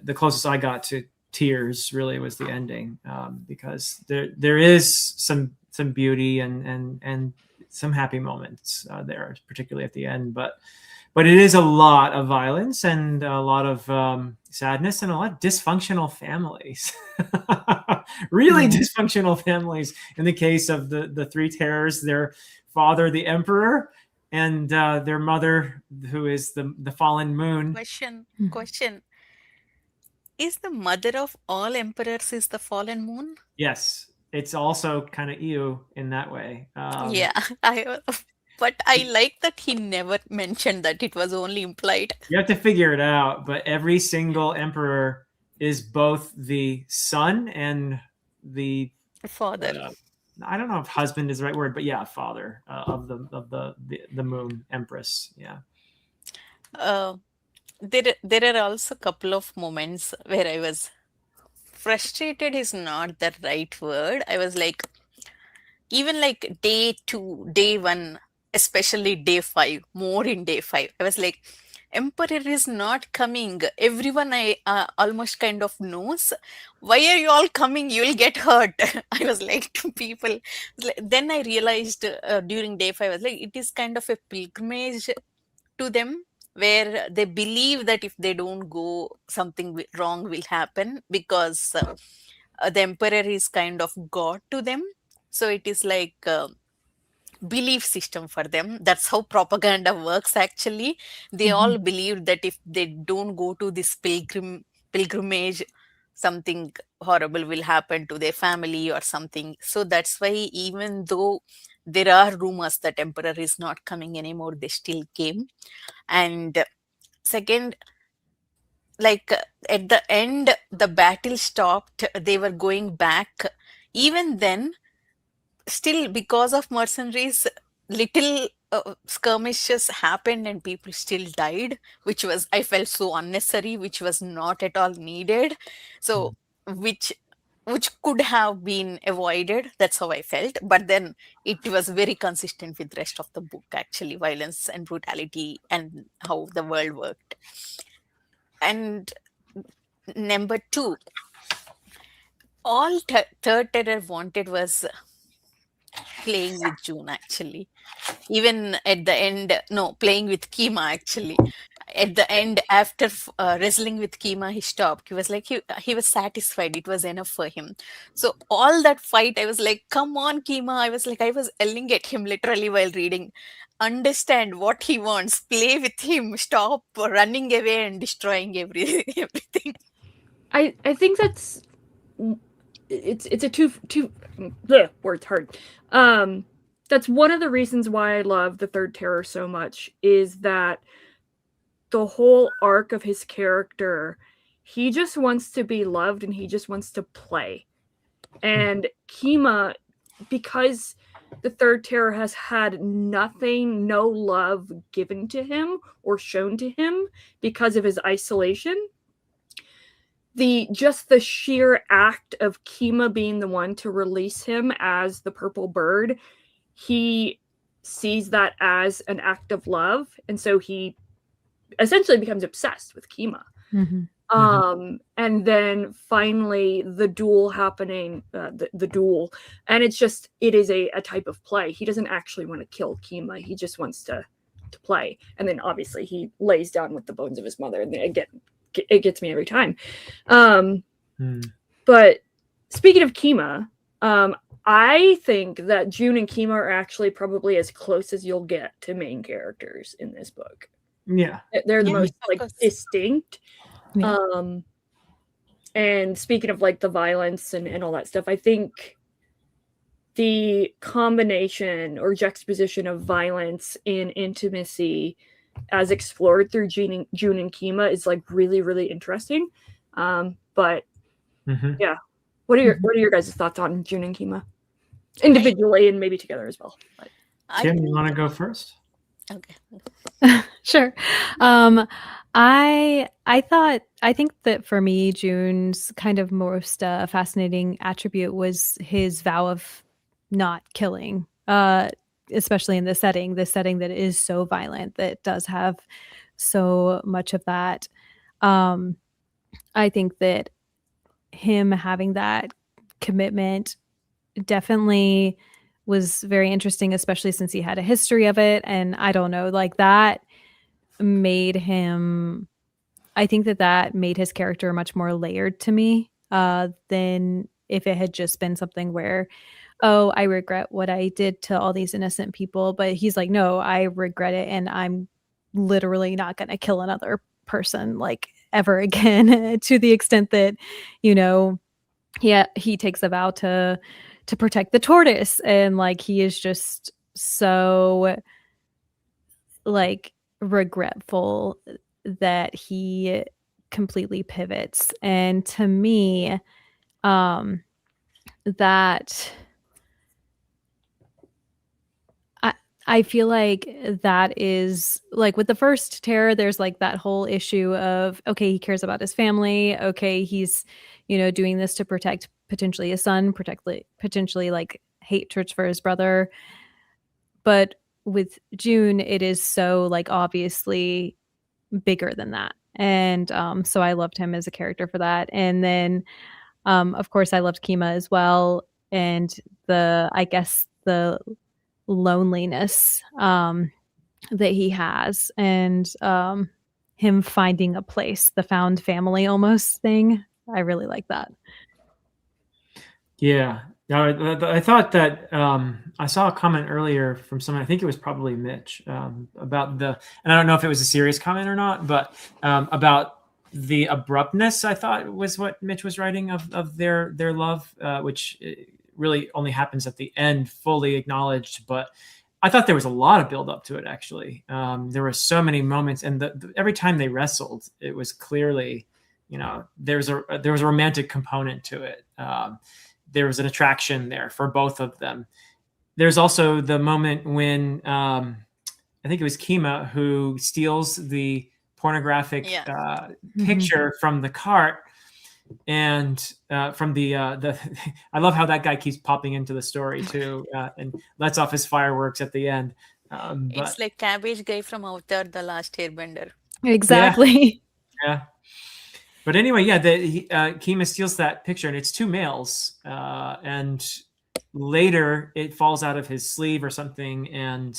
the closest I got to tears really was the ending, because there is some beauty and some happy moments there, particularly at the end, but it is a lot of violence and a lot of sadness and a lot of dysfunctional families. Really Yeah. dysfunctional families. In the case of the three terrors, their father, the emperor, and their mother, who is the fallen moon. Question, Mhm. question. Is the mother of all emperors is the fallen moon? Yes, it's also kind of ew in that way. Yeah, but I like that he never mentioned that it was only implied. You have to figure it out, but every single emperor is both the son and the Father. uh, I don't know if husband is the right word, but yeah, father of the moon empress. Yeah. Uh, there are also a couple of moments where I was frustrated is not the right word. I was like, even like day two, day one, especially day five, more in day five, I was like, Emperor is not coming. Everyone I almost kind of knows. Why are you all coming? You will get hurt. I was like to people. Then I realized during day five, I was like, it is kind of a pilgrimage to them where they believe that if they don't go, something wrong will happen because the emperor is kind of god to them. So it is like belief system for them. That's how propaganda works actually. They all Mhm. believe that if they don't go to this pilgrimage, something horrible will happen to their family or something. So that's why even though there are rumors that emperor is not coming anymore, they still came. And second, at the end the battle stopped, they were going back. Even then, still because of mercenaries, little skirmishes happened and people still died, which was, I felt, so unnecessary, which was not at all needed. So which which could have been avoided. That's how I felt. But then it was very consistent with the rest of the book, actually, violence and brutality and how the world worked. And number two, all third terror wanted was playing with June, actually. Even at the end, no, playing with Kima, actually. At the end, after wrestling with Kima, he stopped. He was like, he was satisfied. It was enough for him. So all that fight, I was like, come on, Kima. I was like, I was yelling at him literally while reading. Understand what he wants. Play with him. Stop running away and destroying everything. I think that's it's a two bleh, word's hard. That's one of the reasons why I love the Third Terror so much, is that the whole arc of his character, he just wants to be loved and he just wants to play. And Kima, because the Third Terror has had nothing, no love given to him or shown to him because of his isolation, just the sheer act of Kima being the one to release him as the purple bird, he sees that as an act of love, and so he essentially becomes obsessed with Kima. And then finally the duel happening, the duel, and it is a type of play. He doesn't actually want to kill Kima, he just wants to play. And then obviously he lays down with the bones of his mother, and again, it gets me every time. But speaking of Kima, I think that June and Kima are actually probably as close as you'll get to main characters in this book. Yeah, they're the Yeah, most of like course. distinct. Yeah. And speaking of like the violence and all that stuff, I think the combination or juxtaposition of violence and intimacy as explored through June and Kima is like really, really interesting. But yeah, what are your guys' thoughts on June and Kima individually and maybe together as well? But Kim, you want to go first? Okay. Sure. I think that for me, June's kind of most fascinating attribute was his vow of not killing, especially in this setting that is so violent, that does have so much of that. I think that him having that commitment definitely was very interesting, especially since he had a history of it. And I don't know, like that made him, I think that made his character much more layered to me than if it had just been something where, oh, I regret what I did to all these innocent people. But he's like, no, I regret it, and I'm literally not going to kill another person like ever again, to the extent that, you know, he takes a vow to protect the tortoise, and like he is just so like regretful that he completely pivots. And to me, that I feel like that is like with the first terror, there's like that whole issue of, okay, he cares about his family. Okay, he's, you know, doing this to protect potentially his son, potentially like hatred for his brother. But with June, it is so like obviously bigger than that. And so I loved him as a character for that. And then, of course, I loved Kima as well. And I guess the loneliness that he has, and him finding a place, the found family almost thing. I really like that. Yeah. I thought that I saw a comment earlier from someone, I think it was probably Mitch, about and I don't know if it was a serious comment or not, but about the abruptness, I thought was what Mitch was writing of their love, which really only happens at the end, fully acknowledged. But I thought there was a lot of build up to it, actually. There were so many moments, and every time they wrestled, it was clearly, you know, there was a romantic component to it. There was an attraction there for both of them. There's also the moment when I think it was Kima who steals the pornographic picture from the cart, and from the I love how that guy keeps popping into the story too, and lets off his fireworks at the end. It's like Cabbage Guy from Avatar: The Last Airbender. Exactly. Yeah. But anyway, yeah, Kima steals that picture, and it's two males, and later it falls out of his sleeve or something, and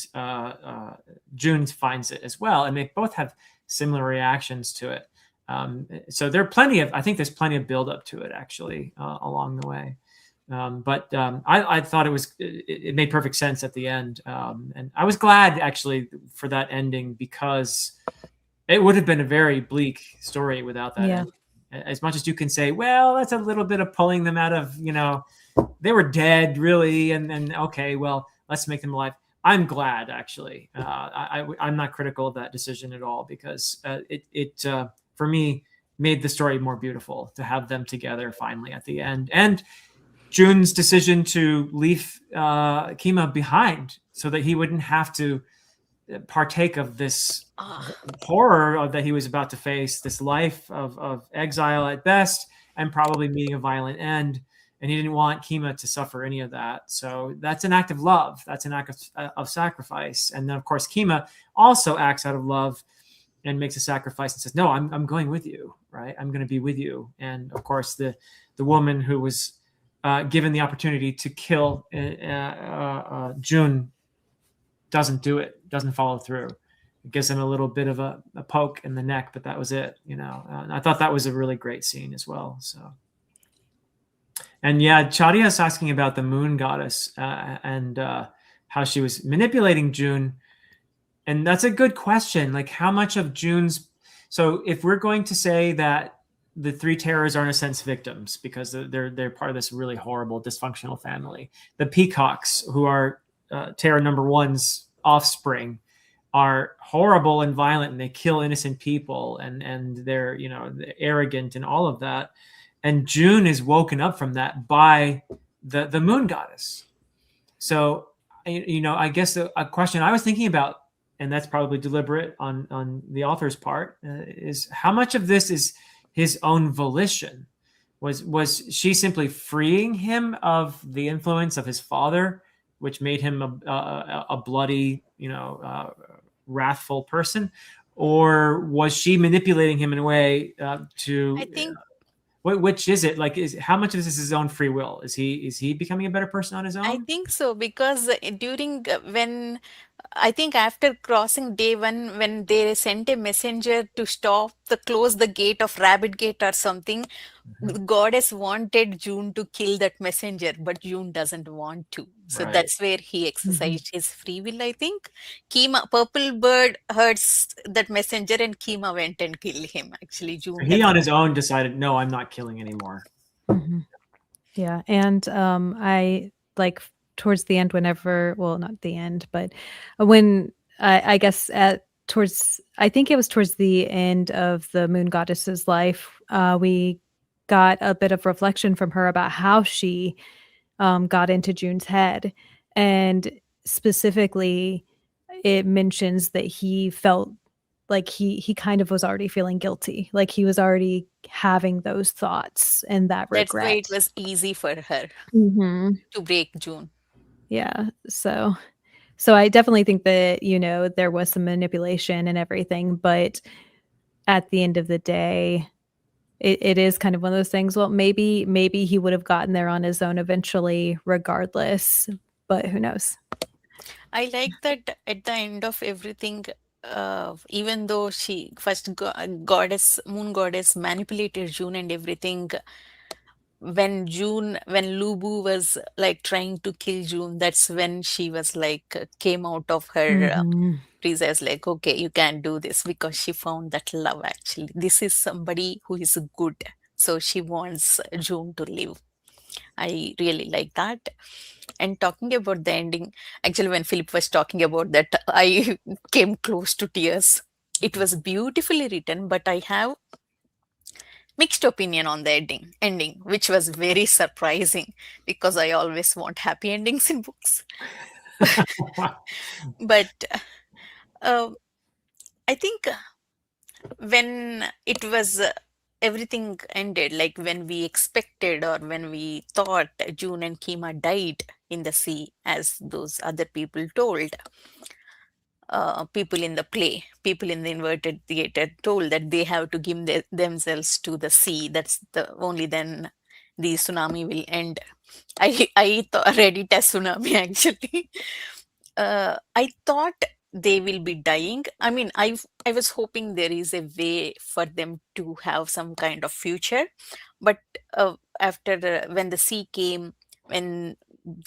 June finds it as well, and they both have similar reactions to it. So I think there's plenty of build up to it actually along the way. I thought it made perfect sense at the end. And I was glad actually for that ending, because it would have been a very bleak story without that ending. As much as you can say, well, that's a little bit of pulling them out of, they were dead really. And then, okay, well, let's make them alive. I'm glad actually. I'm not critical of that decision at all, because it for me made the story more beautiful to have them together finally at the end. And June's decision to leave Kima behind so that he wouldn't have to partake of this horror that he was about to face, this life of exile at best, and probably meeting a violent end. And he didn't want Kima to suffer any of that. So that's an act of love. That's an act of sacrifice. And then, of course, Kima also acts out of love and makes a sacrifice and says, no, I'm going with you, right? I'm going to be with you. And of course, the woman who was given the opportunity to kill June doesn't do it, doesn't follow through. It gives him a little bit of a poke in the neck, but that was it. I thought that was a really great scene as well. So, and yeah, Chadia's asking about the moon goddess and how she was manipulating June. And that's a good question. Like, how much of June's, so if we're going to say that the three terrors are in a sense victims because they're part of this really horrible dysfunctional family, the peacocks, who are terror number one's offspring, are horrible and violent, and they kill innocent people, and they're arrogant and all of that. And June is woken up from that by the moon goddess. So I guess a question I was thinking about, and that's probably deliberate on the author's part, is how much of this is his own volition? Was she simply freeing him of the influence of his father, which made him a bloody, wrathful person, or was she manipulating him in a way to? I think which is it? Like, how much of this is his own free will? Is he becoming a better person on his I own? think so, because during when I think after crossing day one, when they sent a messenger to close the gate of Rabbit Gate or something, the goddess wanted June to kill that messenger, but June doesn't want to. So Right. that's where he exercised his free will, I think. Kima, Purple Bird hurts that messenger, and Kima went and killed him. Actually, So June he on doesn't. his own decided, no, I'm not killing anymore. Yeah, and I like towards the end, whenever, well, not the end, but when I guess I think it was towards the end of the moon goddess's life, we got a bit of reflection from her about how she got into June's head, and specifically, it mentions that he felt like he kind of was already feeling guilty, like he was already having those thoughts and that That's why regret. it was easy for her Mhm. to break June. Yeah. So I definitely think that, there was some manipulation and everything, but at the end of the day, it is kind of one of those things. Well, maybe he would have gotten there on his own eventually, regardless, but who knows? I like that at the end of everything, even though she first goddess, moon goddess manipulated June and everything, when Lubu was like trying to kill June, that's when she was like came out of her Mhm. freeze as like, okay, you can't do this, because she found that love actually. This is somebody who is good. So she wants June to live. I really like that. And talking about the ending, actually, when Philip was talking about that, I came close to tears. It was beautifully written, but I have mixed opinion on the ending, which was very surprising because I always want happy endings in books. But uh, I think when it was everything ended, like when we expected or when we thought June and Kima died in the sea, as those other people told, people in the play, people in the inverted theater told that they have to give themselves to the sea. That's the only then the tsunami will end. I read it as tsunami actually. I thought they will be dying. I mean, I was hoping there is a way for them to have some kind of future, but after when the sea came, when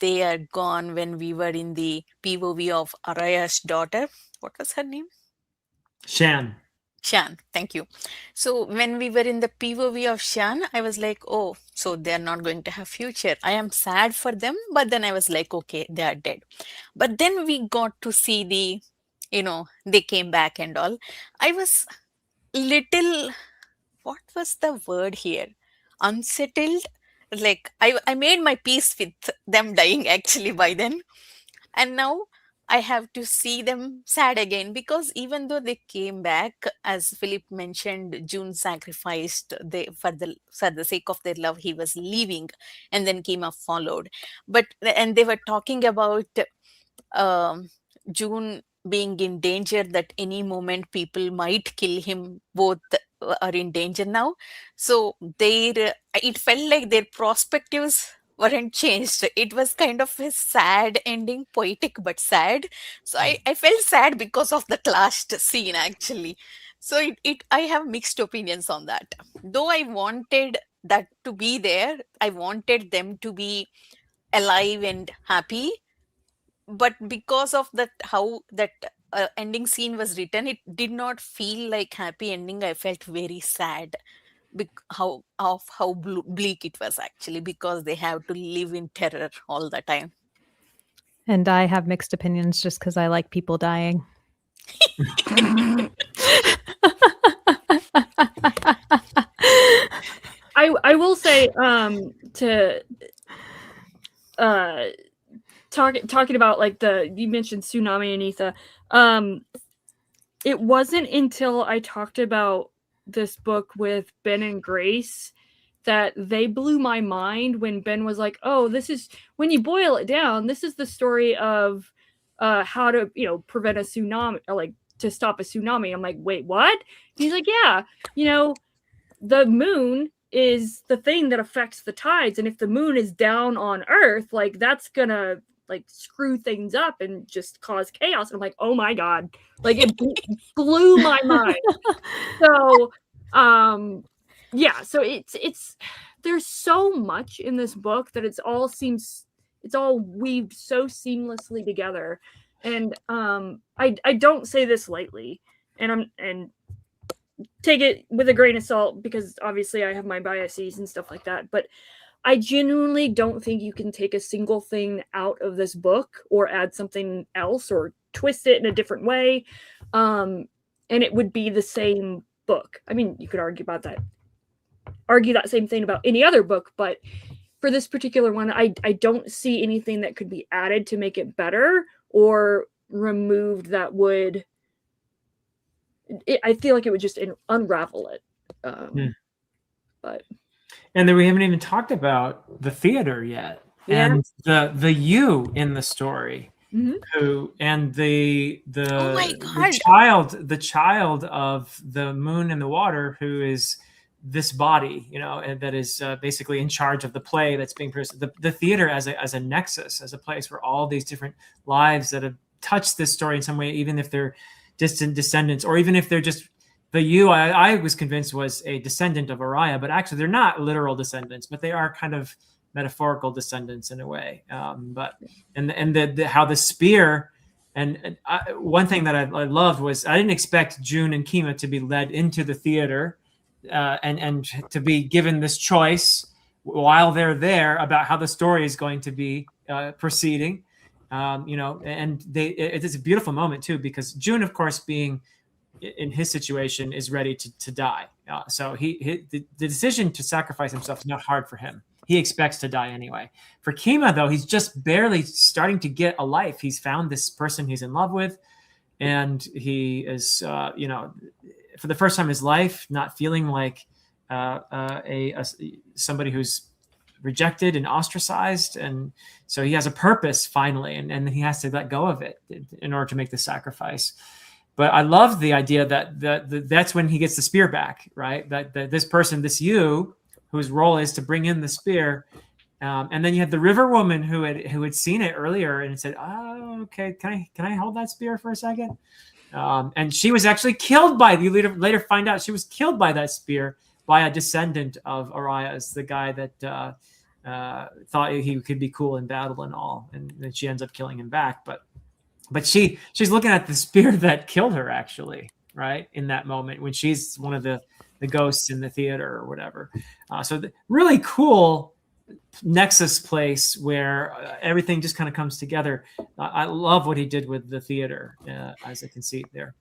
they are gone, when we were in the POV of Araya's daughter, what was her name? Shan. Shan, thank you. So when we were in the POV of Shan, I was like, oh, so they're not going to have future. I am sad for them, but then I was like, okay, they are dead. But then we got to see the, they came back and all. I was little, what was the word here? Unsettled. Like I made my peace with them dying actually by then. And now I have to see them sad again, because even though they came back, as Philip mentioned, June sacrificed for the sake of their love. He was leaving, and then Kima followed. But and they were talking about um, June being in danger, that any moment people might kill him. Both are in danger now. So it felt like their perspectives weren't changed. It was kind of a sad ending, poetic but sad. So I felt sad because of that last scene actually. So I have mixed opinions on that. Though I wanted that to be there, I wanted them to be alive and happy, but because of that, how that ending scene was written, it did not feel like happy ending. I felt very sad, how bleak it was actually, because they have to live in terror all the time. And I have mixed opinions just because I like people dying. I will say to talking about like you mentioned tsunami and Etha. It wasn't until I talked about this book with Ben and Grace that they blew my mind when Ben was like, oh, this is, when you boil it down, this is the story of how to, prevent a tsunami, or like to stop a tsunami. I'm like, wait, what? And he's like, yeah, the moon is the thing that affects the tides. And if the moon is down on Earth, like that's gonna like screw things up and just cause chaos. And I'm like, oh my God, like it blew my mind. So, yeah, so it's there's so much in this book that it's all weaved so seamlessly together. And I don't say this lightly, and take it with a grain of salt, because obviously I have my biases and stuff like that, but I genuinely don't think you can take a single thing out of this book or add something else or twist it in a different way, and it would be the same book. I mean, you could argue that same thing about any other book, but for this particular one, I don't see anything that could be added to make it better or removed that would, I feel like it would just unravel it. But and then we haven't even talked about the theater yet, and the you in the story, who and the Oh my God. the child of the moon and the water, who is this body, and that is basically in charge of the play that's being produced. The theater as a nexus, as a place where all these different lives that have touched this story in some way, even if they're distant descendants, or even if they're just the you I was convinced was a descendant of Araya, but actually they're not literal descendants, but they are kind of metaphorical descendants in a way. But how the spear, and one thing that I loved was I didn't expect June and Kima to be led into the theater and to be given this choice while they're there about how the story is going to be proceeding. And it's a beautiful moment too, because June, of course, being in his situation, is ready to die. So the decision to sacrifice himself is not hard for him. He expects to die anyway. For Kima, though, he's just barely starting to get a life. He's found this person he's in love with, and he is, for the first time in his life, not feeling like somebody who's rejected and ostracized, and so he has a purpose finally, and he has to let go of it in order to make the sacrifice. But I love the idea that that's when he gets the spear back, right? That this person, this you, whose role is to bring in the spear, And then you had the river woman who had seen it earlier and said, "Oh, okay, can I hold that spear for a second?" And she was actually killed by. You later find out she was killed by that spear by a descendant of Arias, the guy that thought he could be cool in battle and all, and then she ends up killing him back. But she's looking at the spear that killed her, actually, right in that moment when she's one of the ghosts in the theater or whatever. So really cool nexus place where everything just kind of comes together. I love what he did with the theater as a conceit there.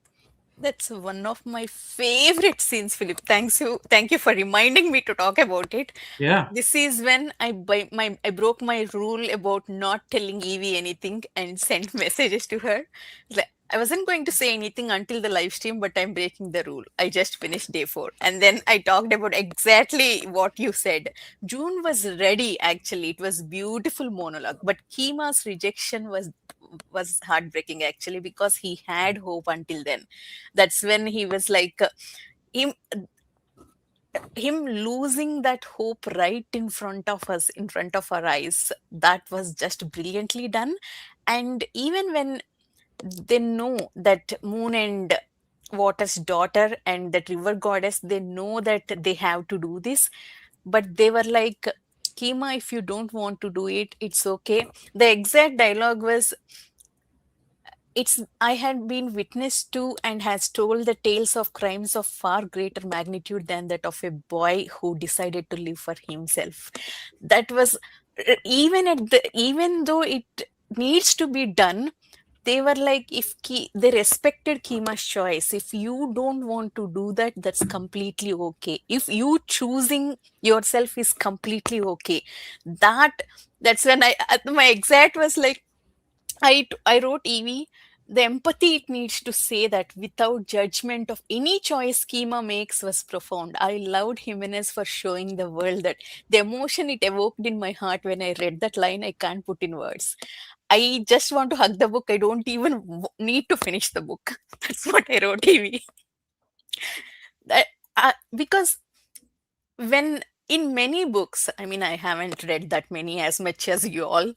That's one of my favorite scenes, Philip. Thank you for reminding me to talk about it. Yeah. This is when I broke my rule about not telling Evie anything and sent messages to her. Like, I wasn't going to say anything until the live stream, but I'm breaking the rule. I just finished day 4, and then I talked about exactly what you said. June was ready. Actually, it was beautiful monologue, but Kima's rejection was heartbreaking actually, because he had hope until then. That's when he was like him him losing that hope right in front of us, in front of our eyes. That was just brilliantly done. And even when they know that Moon and Water's daughter and that river goddess, they know that they have to do this, but they were like, Kima, if you don't want to do it, it's okay. The exact dialogue was, it's I had been witness to and has told the tales of crimes of far greater magnitude than that of a boy who decided to live for himself. That was even though it needs to be done, they were like, they respected Kima's choice. If you don't want to do that, that's completely okay. If you choosing yourself is completely okay. That's when my exact was like, I wrote Evie. The empathy it needs to say that without judgment of any choice schema makes was profound. I loved Jimenez for showing the world that the emotion it evoked in my heart when I read that line, I can't put in words. I just want to hug the book. I don't even need to finish the book. That's what I wrote, Evie. That, because when in many books, I mean, I haven't read that many as much as you all,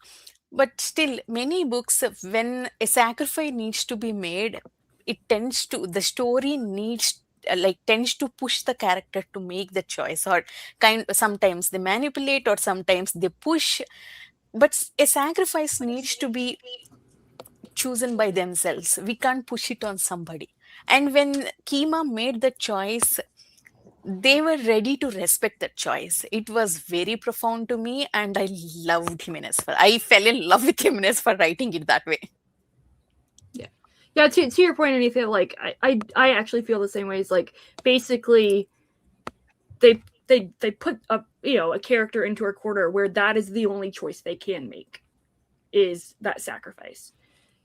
but still, many books, when a sacrifice needs to be made, the story needs, like, tends to push the character to make the choice, or sometimes they manipulate, or sometimes they push. But a sacrifice needs to be chosen by themselves. We can't push it on somebody. And when Kima made the choice, they were ready to respect that choice. It was very profound to me, and I loved Jimenez I fell in love with Jimenez for writing it that way. Yeah, to your point, anything, like I actually feel the same way. As like, basically they put a character into a corner where that is the only choice they can make, is that sacrifice.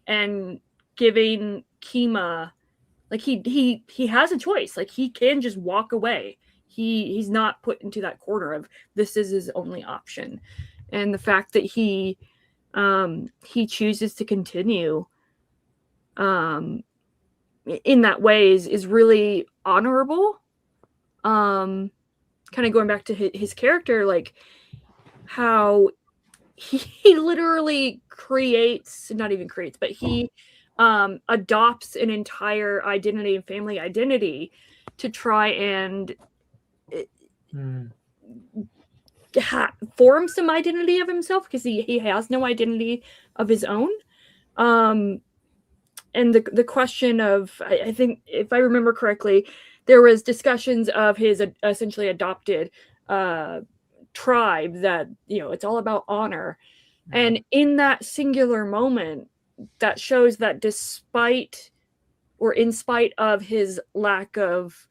And giving Kima, like, he has a choice. Like, he can just walk away. He's not put into that corner of this is his only option. And the fact that he chooses to continue in that way is really honorable. Kind of going back to his character, like how he literally not even creates, but he adopts an entire identity and family identity to try and form some identity of himself, because he has no identity of his own. And the question of, I think, if I remember correctly, there was discussions of his essentially adopted tribe, that it's all about honor. And in that singular moment, that shows that despite or in spite of his lack of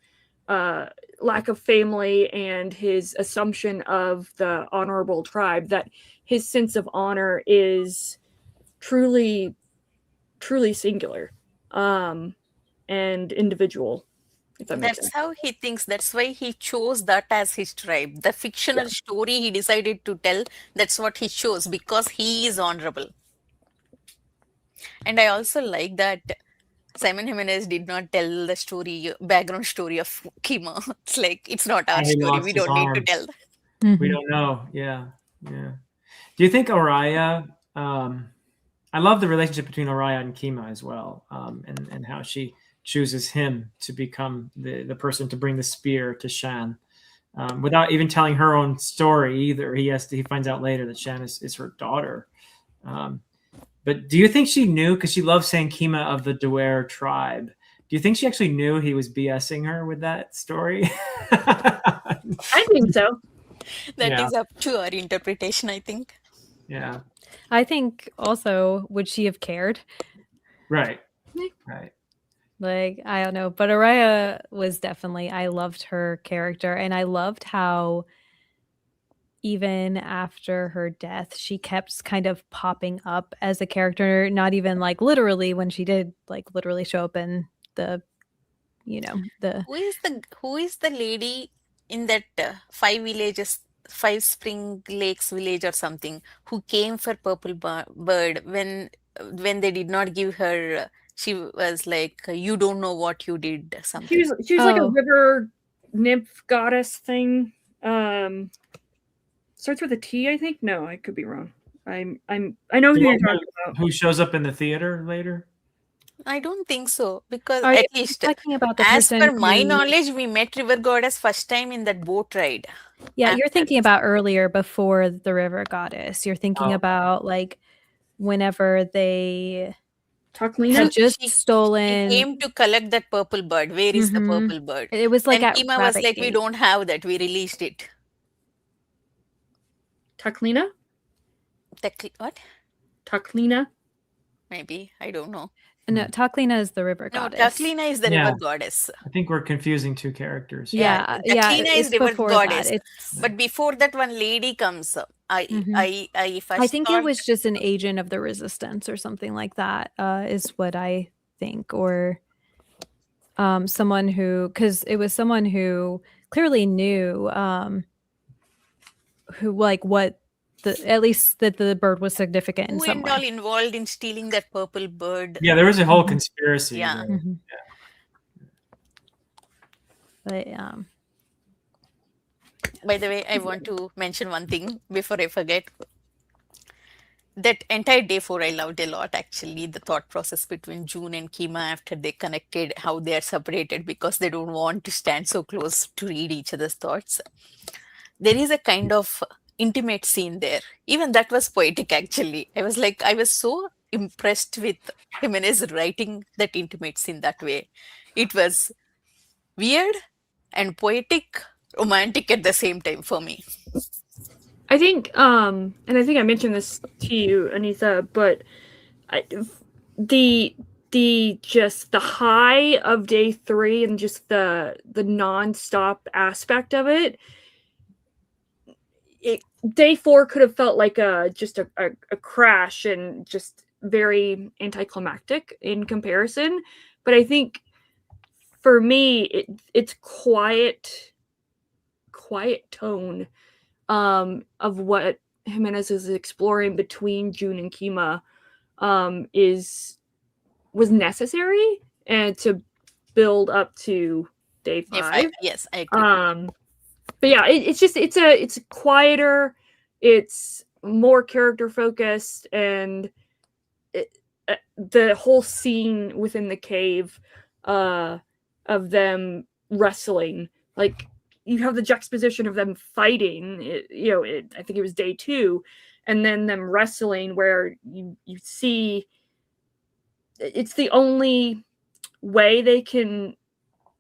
family and his assumption of the honorable tribe, that his sense of honor is truly singular and individual, if that makes sense. That's how he thinks. That's why he chose that as his tribe. The fictional story he decided to tell, that's what he chose, because he is honorable. And I also like that Simon Jimenez did not tell the background story of Kima. It's like, it's not our He story. lost We his don't need to arm. tell. We don't know. Yeah. Do you think Oriya? I love the relationship between Oriya and Kima as well, and how she chooses him to become the person to bring the spear to Shan, without even telling her own story either. He finds out later that Shan is her daughter. But do you think she knew? Because she loves saying Kima of the Dwyer tribe. Do you think she actually knew he was BSing her with that story? I think so. That Yeah. is up to our interpretation, I think. Yeah. I think also, would she have cared? Right. Yeah. Right. Like, I don't know. But Araya was definitely, I loved her character. And I loved how even after her death, she kept kind of popping up as a character, not even like literally when she did like literally show up in the, the Who is the lady in that five spring lakes village or something, who came for purple bird when they did not give her, she was like, you don't know what you did, something. She was like a Oh. river nymph goddess thing. Starts with a T, I think. No, I could be wrong. I know who The you're one talking about. who shows up in the theater later? I don't think so, because Are at you least talking about the as person per my who? knowledge, we met river goddess first time in that boat ride. Yeah, you're After thinking this. about earlier before the river goddess. You're thinking Oh. about like whenever they Taklina? had just She stolen. came to collect that purple bird. Where is the Mhm. purple bird? It was like And at Kima was Rabbit like, we Gate. don't have that. We released it. Taklina? What? Taklina? Maybe. I don't know. No, Taklina is the river No, goddess. Taklina is the Yeah. river goddess. I think we're confusing two characters. Yeah, yeah, Taklina is it's river before goddess. that. It's But before that, one lady comes up. Mhm. I first I think thought it was just an agent of the resistance or something like that, is what I think. Or someone who, because it was someone who clearly knew who like what at least that the bird was significant in who some and way. all involved in stealing that purple bird. Yeah, there was a whole Mhm. conspiracy Yeah. there. Mhm. But By the way, I want to mention one thing before I forget. That entire day 4, I loved a lot, actually. The thought process between June and Kima after they connected, how they are separated because they don't want to stand so close to read each other's thoughts. There is a kind of intimate scene there. Even that was poetic, actually. I was so impressed with Jimenez writing that intimate scene that way. It was weird and poetic, romantic at the same time for me. I think, and I think I mentioned this to you, Anita, but the just the high of day 3 and just the non-stop aspect of it, day 4 could have felt like just a crash and just very anticlimactic in comparison. But I think for me, it's quiet tone of what Jimenez is exploring between June and Kima was necessary and to build up to day 5. Yes, I agree. But yeah, it's quieter, it's more character focused, and the whole scene within the cave of them wrestling, like you have the juxtaposition of them fighting, I think it was day 2, and then them wrestling where you see it's the only way they can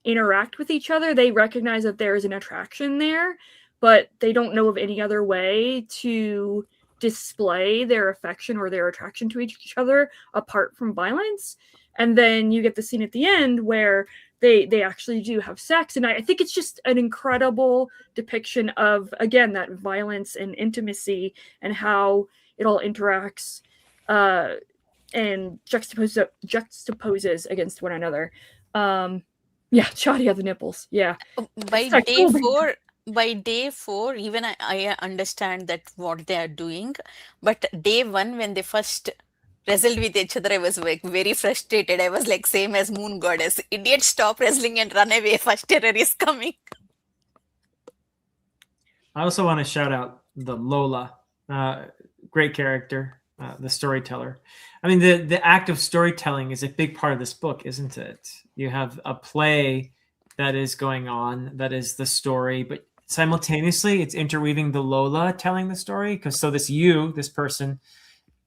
interact with each other. They recognize that there is an attraction there, but they don't know of any other way to display their affection or their attraction to each other apart from violence. And then you get the scene at the end where they actually do have sex, and I think it's just an incredible depiction of, again, that violence and intimacy and how it all interacts and juxtaposes against one another. Yeah, Chadi had the nipples. Yeah. By It's like, day oh my 4, even I understand that what they are doing. But day 1, when they first wrestled with each other, I was like very frustrated. I was like, same as Moon Goddess. Idiot, stop wrestling and run away. First terror is coming. I also want to shout out the Lola Great character, the storyteller. I mean, the act of storytelling is a big part of this book, isn't it? You have a play that is going on, that is the story, but simultaneously it's interweaving the Lola telling the story. Because so this person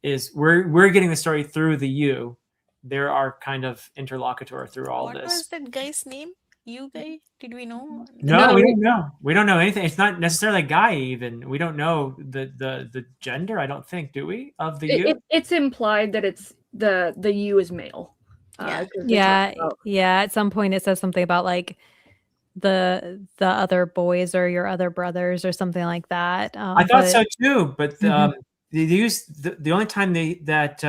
is we're getting the story through the you. They're our kind of interlocutor through all What was this. that guy's name? You guy? Did we know the No, No, we character? don't know. We don't know anything. It's not necessarily a guy. Even we don't know the gender. I don't think, do we, of the you? it's implied that it's the you is male. Yeah. 'Cause they talk Yeah, about yeah. At some point, it says something about like the other boys or your other brothers or something like that. I thought But so too, but Mhm. they use the only time that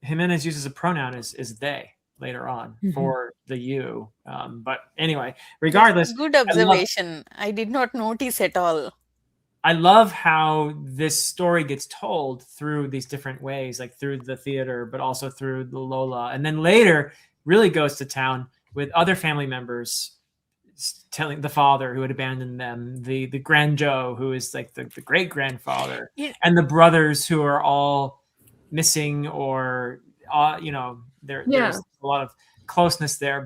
Jimenez uses a pronoun is they later on Mhm. for the you. But anyway, That's a regardless, good I love observation. I did not notice at all. I love how this story gets told through these different ways, like through the theater, but also through the Lola, and then later really goes to town with other family members telling the father who had abandoned them, the grandjo who is like the great grandfather, Yeah, and the brothers who are all missing or yeah. there's a lot of closeness there.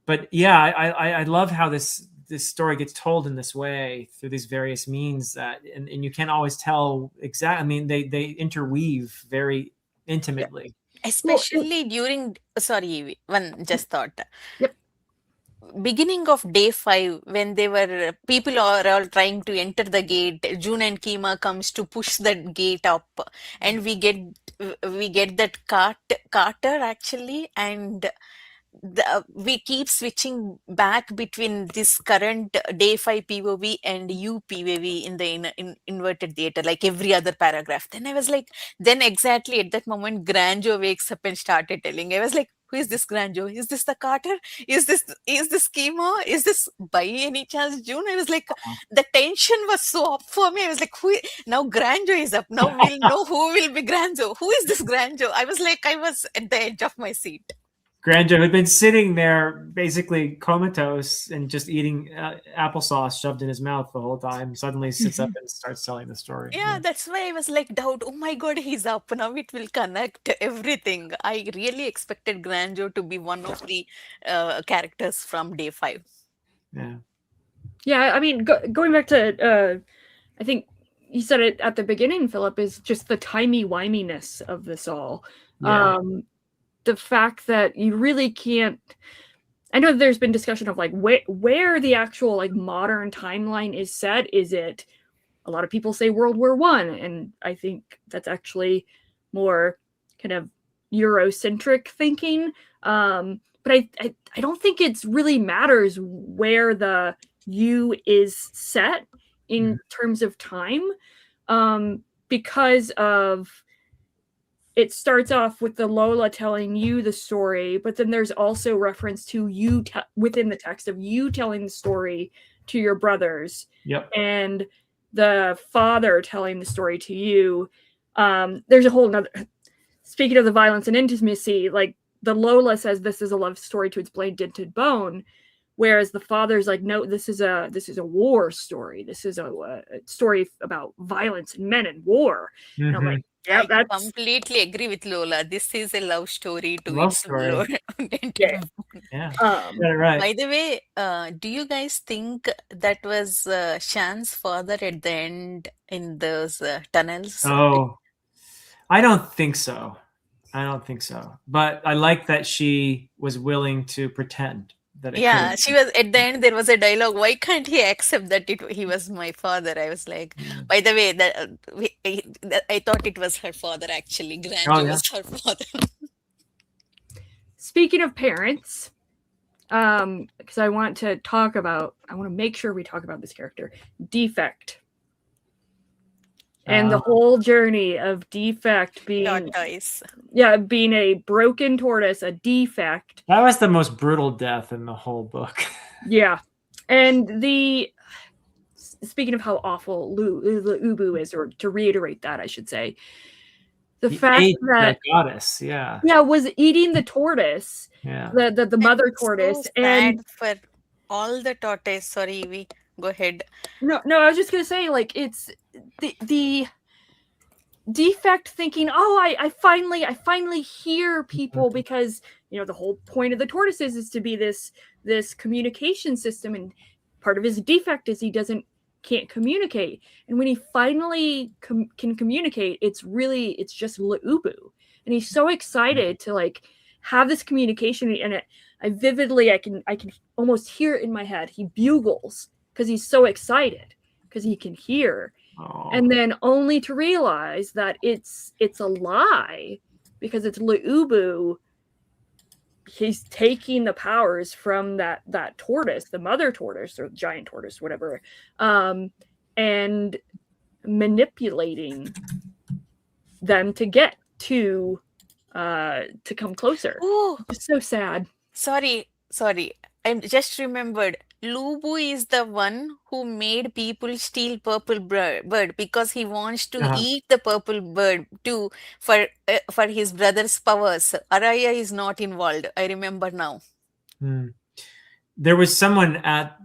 But yeah, I love how this story gets told in this way through these various means that and you can't always tell exactly. I mean, they interweave very intimately. Well, especially during, sorry, one just thought. yep. Beginning of day 5, when they were people are all trying to enter the gate, June and Kima comes to push that gate up, and we get that Carter actually, and we keep switching back between this current day 5 POV and you POV in the inverted theater, like every other paragraph. Then I was like, then exactly at that moment, Granjo wakes up and started telling. I was like, who is this Granjo? Is this the Carter? Is this Kima? Is this by any chance June? I was like, the tension was so up for me. I was like, now Granjo is up. Now we'll know who will be Granjo. Who is this Granjo? I was like, I was at the edge of my seat. Grandjo had been sitting there basically comatose and just eating applesauce shoved in his mouth the whole time. Suddenly sits up and starts telling the story. Yeah, that's why I was like, doubt, oh my god, he's up. Now it will connect everything. I really expected Granjo to be one of the characters from day 5. Yeah. Yeah, I mean, going back to, I think you said it at the beginning, Philip, is just the timey-wiminess of this all. Yeah. The fact that you really can't. I know there's been discussion of like where the actual like modern timeline is set. Is it? A lot of people say World War I, and I think that's actually more kind of Eurocentric thinking. But I don't think it's really matters where the U is set in terms of time, because of it starts off with the Lola telling you the story, but then there's also reference to you within the text of you telling the story to your brothers. Yep. And the father telling the story to you. There's a whole nother. Speaking of the violence and intimacy, like the Lola says, this is a love story to its blade dented bone, whereas the father's like, no, this is a war story. This is a story about violence and men and war. And I'm like, yeah, I that's completely agree with Lola. This is a love story to Love its story. lord. yeah. Yeah. Got it right. By the way, do you guys think that was Shan's father at the end in those tunnels? Oh, I don't think so. I don't think so. But I like that she was willing to pretend that it could Yeah, have she was at the end. There was a dialogue. Why can't he accept that he was my father? I was like, been. by the way, I thought it was her father actually. Oh, Granjo yeah. was her father. speaking of parents, because I want to make sure we talk about this character, Defect. And the whole journey of Defect being Tortoise. being a broken tortoise, a defect. That was the most brutal death in the whole book. Yeah. And speaking of how awful Ubu is, or to reiterate that, I should say, the fact that the goddess, yeah, was eating the tortoise, yeah, the mother tortoise, So and sad for all the tortoise. Sorry, Evie. Go ahead. no, I was just gonna say, like, it's the defect thinking, oh, I finally hear people, because the whole point of the tortoises is to be this communication system, and part of his defect is he can't communicate. And when he finally can communicate, it's just Lubu, and he's so excited to like have this communication. And I can almost hear it in my head. He bugles because he's so excited because he can hear. Oh. And then only to realize that it's a lie, because it's Lubu. He's taking the powers from that tortoise, the mother tortoise or giant tortoise, whatever, and manipulating them to get to come closer. Oh, It's so sad. sorry. I just remembered. Lubu is the one who made people steal purple bird because he wants to eat the purple bird too for his brother's powers. Araya is not involved. I remember now. There was someone at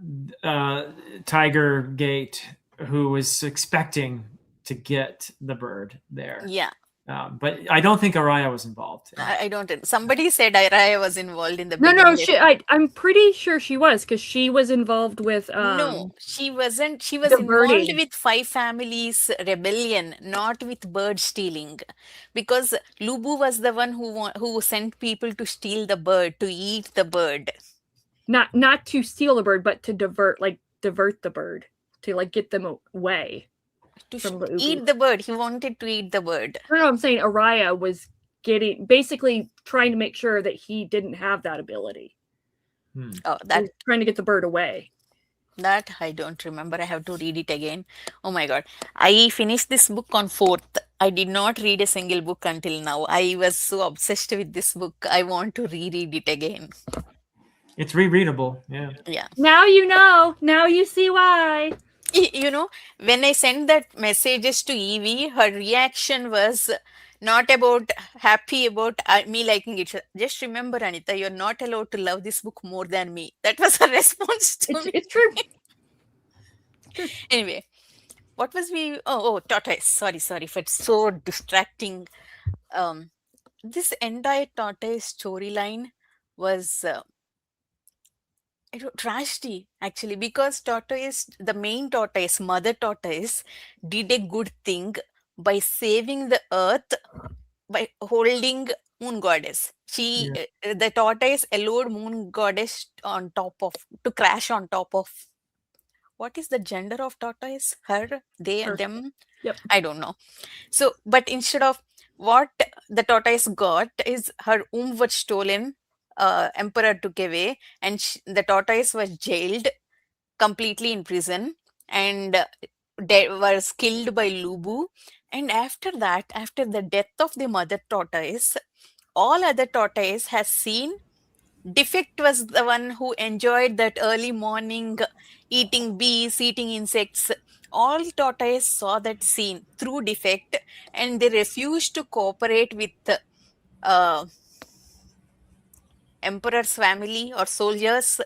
Tiger Gate who was expecting to get the bird there. Yeah. But I don't think Araya was involved. I don't. Somebody said Araya was involved in the No, beginning. I'm pretty sure she was, because she was involved with. No, she wasn't. She was the involved birding. with Five Families rebellion, not with bird stealing, because Lubu was the one who sent people to steal the bird, to eat the bird. Not to steal the bird, but to divert the bird, to like get them away. To eat the bird. He wanted to eat the bird. No, I'm saying Araya was basically trying to make sure that he didn't have that ability. Oh, that trying to get the bird away. That I don't remember. I have to read it again. Oh my god. I finished this book on 4th. I did not read a single book until now. I was so obsessed with this book. I want to reread it again. It's rereadable. Yeah. Yeah. Now you know. Now you see why. When I sent that messages to Evie, her reaction was not about happy about me liking it. Just remember, Anita, you're not allowed to love this book more than me. That was her response to me. It's true. Anyway, what was we? Oh, tortoise. Sorry if it's so distracting. This entire tortoise storyline was tragedy actually, because the main tortoise, mother tortoise, did a good thing by saving the earth by holding moon goddess. The tortoise allowed moon goddess to crash on top of. What is the gender of tortoise? Her, they, them? Yep. I don't know. So, but instead of what the tortoise got is her womb was stolen. Emperor took away, and the tortoise was jailed completely in prison, and was killed by Lubu. And after that, after the death of the mother tortoise, all other tortoise has seen Defect was the one who enjoyed that early morning eating bees, eating insects. All tortoise saw that scene through Defect, and they refused to cooperate with Emperor's family or soldiers.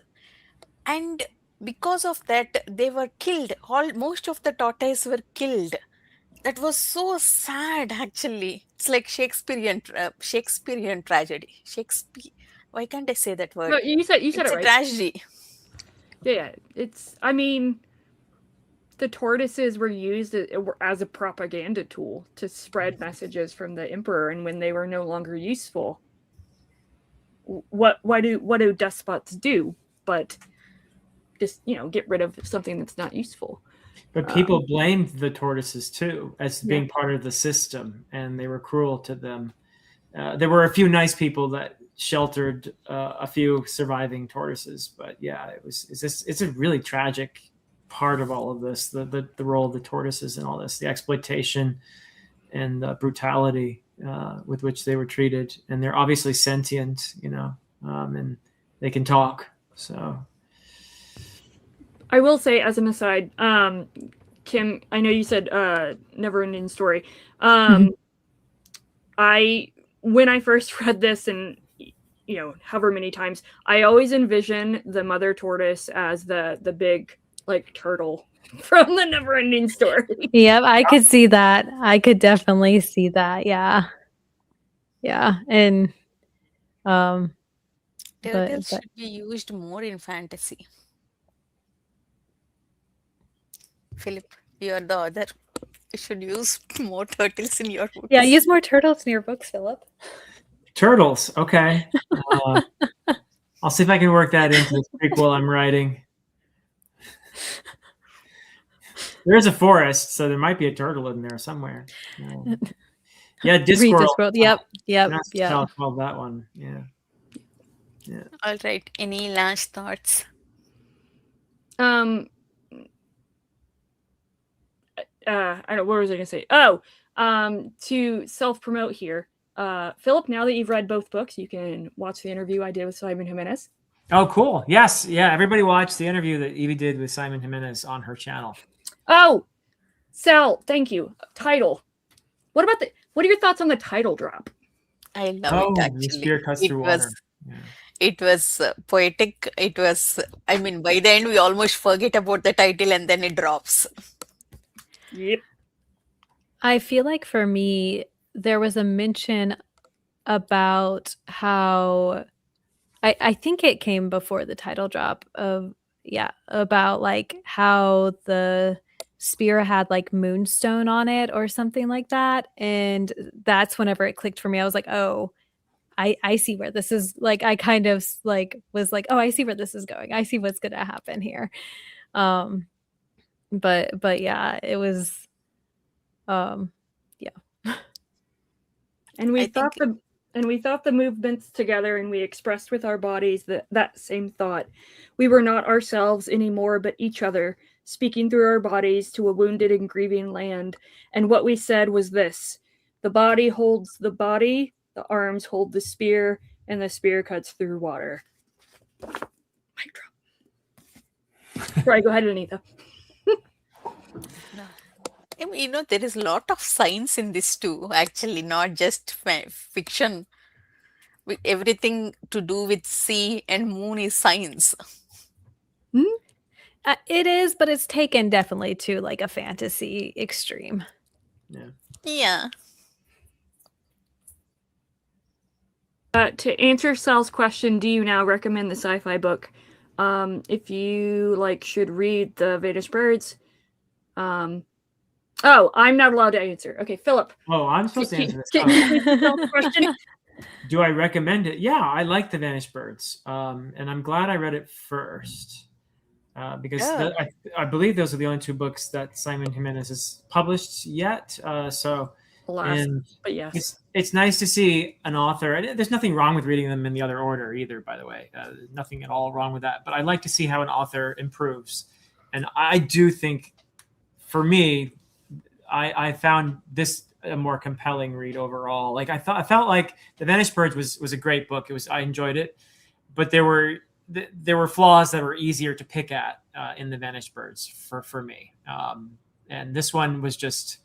And because of that, they were killed. Most of the tortoise were killed. That was so sad, actually. It's like Shakespearean tragedy. Why can't I say that word? No, you said it's it right. It's a tragedy. Yeah, I mean, the tortoises were used as a propaganda tool to spread messages from the emperor, and when they were no longer useful, what do despots do? But just get rid of something that's not useful. But people blamed the tortoises too as being part of the system, and they were cruel to them. There were a few nice people that sheltered a few surviving tortoises, but yeah, it's a really tragic part of all of this, the role of the tortoises in all this, the exploitation and the brutality with which they were treated. And they're obviously sentient, and they can talk. So I will say, as an aside, Kim, I know you said never ending story. When I first read this, and however many times, I always envision the mother tortoise as the big like turtle from the Never-Ending Story. Yep, I could see that. I could definitely see that. Yeah. Yeah. And Turtles but should be used more in fantasy. Philip, you're the other. You should use more turtles in your yeah, books. use more turtles in your books, Philip. Turtles. Okay. I'll see if I can work that into the prequel I'm writing. There's a forest, so there might be a turtle in there somewhere. Yeah, Read Discworld. Discworld. Yep. Yep. That's Yep. how I called that one. Yeah. Yeah. All right. Any last thoughts? I don't know, what was I gonna say? Oh, to self-promote here. Philip, now that you've read both books, you can watch the interview I did with Simon Jimenez. Oh, cool. Yes. Yeah. Everybody watched the interview that Evie did with Simon Jimenez on her channel. Oh, Sal, thank you. Title. What are your thoughts on the title drop? I love it The spear actually. cuts It through was water. Yeah. it was poetic. It was, I mean, by the end we almost forget about the title and then it drops. Yep. I feel like for me, there was a mention about how I think it came before the title drop of about like how the spear had like moonstone on it or something like that. And that's whenever it clicked for me. I was like, oh, I see where this is like I kind of like was like, oh, I see where this is going. I see what's gonna happen here. But yeah, it was yeah. And we I thought think the movements together, and we expressed with our bodies that same thought. We were not ourselves anymore, but each other, speaking through our bodies to a wounded and grieving land. And what we said was this: the body holds the body, the arms hold the spear, and the spear cuts through water. Mic drop. Right, go ahead, Anita. I mean, there is a lot of science in this too, actually, not just fiction. Everything to do with sea and moon is science. It is, but it's taken definitely to like a fantasy extreme. Yeah. Yeah. To answer Sal's question, do you now recommend the sci-fi book? If you should read the Vanished Birds. Oh, I'm not allowed to answer. Okay, Philip. Oh, I'm supposed to answer this. Can you please answer Sal's question? Do I recommend it? Yeah, I like The Vanished Birds, and I'm glad I read it first because Oh. I believe those are the only two books that Simon Jimenez has published yet. Alas, And but yes, it's nice to see an author. And there's nothing wrong with reading them in the other order either, by the way. Nothing at all wrong with that. But I like to see how an author improves, and I do think, for me, I found this a more compelling read overall. Like I felt like The Vanished Birds was a great book. I enjoyed it, but there were flaws that were easier to pick at in The Vanished Birds for me. And this one was just.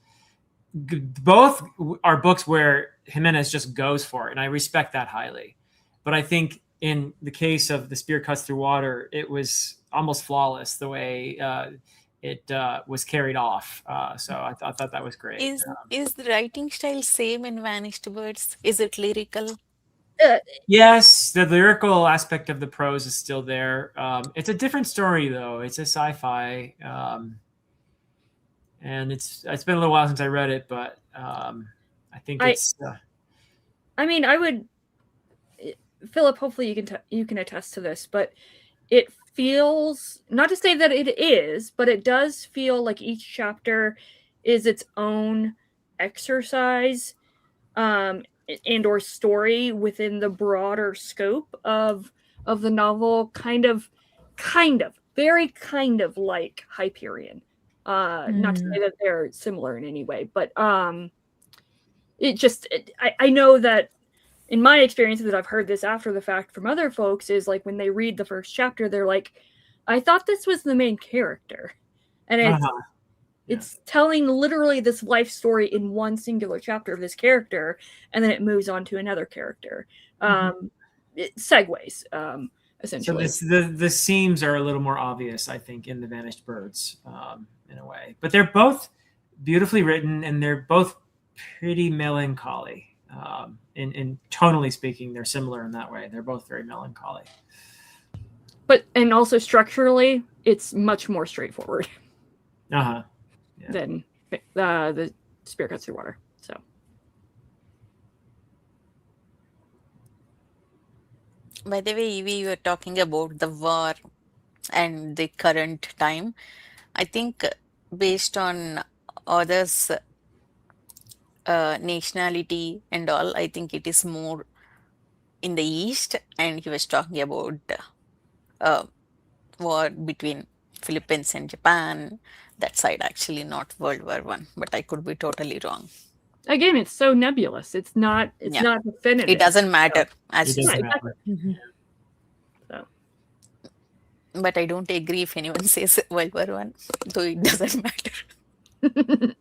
Both are books where Jimenez just goes for it, and I respect that highly. But I think in the case of The Spear Cuts Through Water, it was almost flawless the way it was carried off. So I thought that was great. Is the writing style same in Vanished Birds? Is it lyrical? Yes, the lyrical aspect of the prose is still there. It's a different story, though. It's a sci-fi. And it's been a little while since I read it, but I think it's. I mean, I would, Philip. Hopefully, you can attest to this, but it feels, not to say that it is, but it does feel like each chapter is its own exercise, and or story within the broader scope of the novel. Kind of, very kind of like Hyperion. Not to say that they're similar in any way, but I know that in my experience that I've heard this after the fact from other folks is like when they read the first chapter, they're like, I thought this was the main character. And it's telling literally this life story in one singular chapter of this character, and then it moves on to another character. It segues, essentially. So the seams are a little more obvious, I think, in The Vanished Birds. in a way. But they're both beautifully written, and they're both pretty melancholy. In tonally speaking, they're similar in that way. They're both very melancholy. And also structurally, it's much more straightforward than the Spirit Cuts Through Water. So. By the way, Evie, you were talking about the war and the current time. I think based on others' nationality and all, I think it is more in the East, and he was talking about uh, war between Philippines and Japan. That side actually, not World War One, but I could be totally wrong. Again, it's so nebulous. It's not definitive. It doesn't matter, as It you doesn't said. matter. So. But I don't agree if anyone says World War One, though it doesn't matter.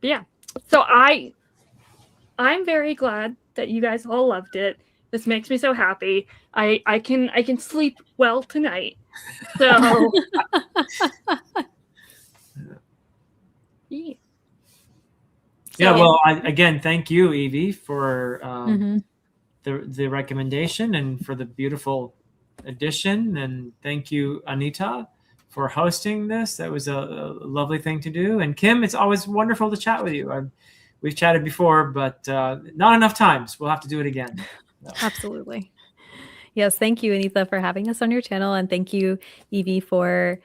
Yeah. So I'm very glad that you guys all loved it. This makes me so happy. I can sleep well tonight. So yeah. Yeah, So- well, again, thank you, Evie, for Mhm. the recommendation and for the beautiful edition. And thank you, Anita, for hosting this. That was a lovely thing to do. And Kim, it's always wonderful to chat with you. We've chatted before, but not enough times. We'll have to do it again. Absolutely. Yes, thank you, Anita, for having us on your channel, and thank you, Evie, for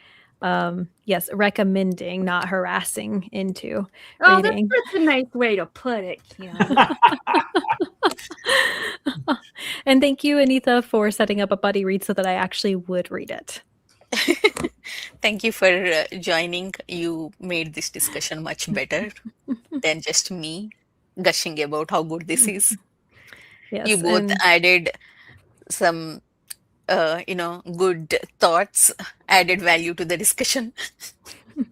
recommending, not harassing into Oh, reading. that's a nice way to put it, Kim. And thank you, Anita, for setting up a buddy read so that I actually would read it. Thank you for joining. You made this discussion much better than just me gushing about how good this is. Yes, You both and added some, good thoughts, added value to the discussion. and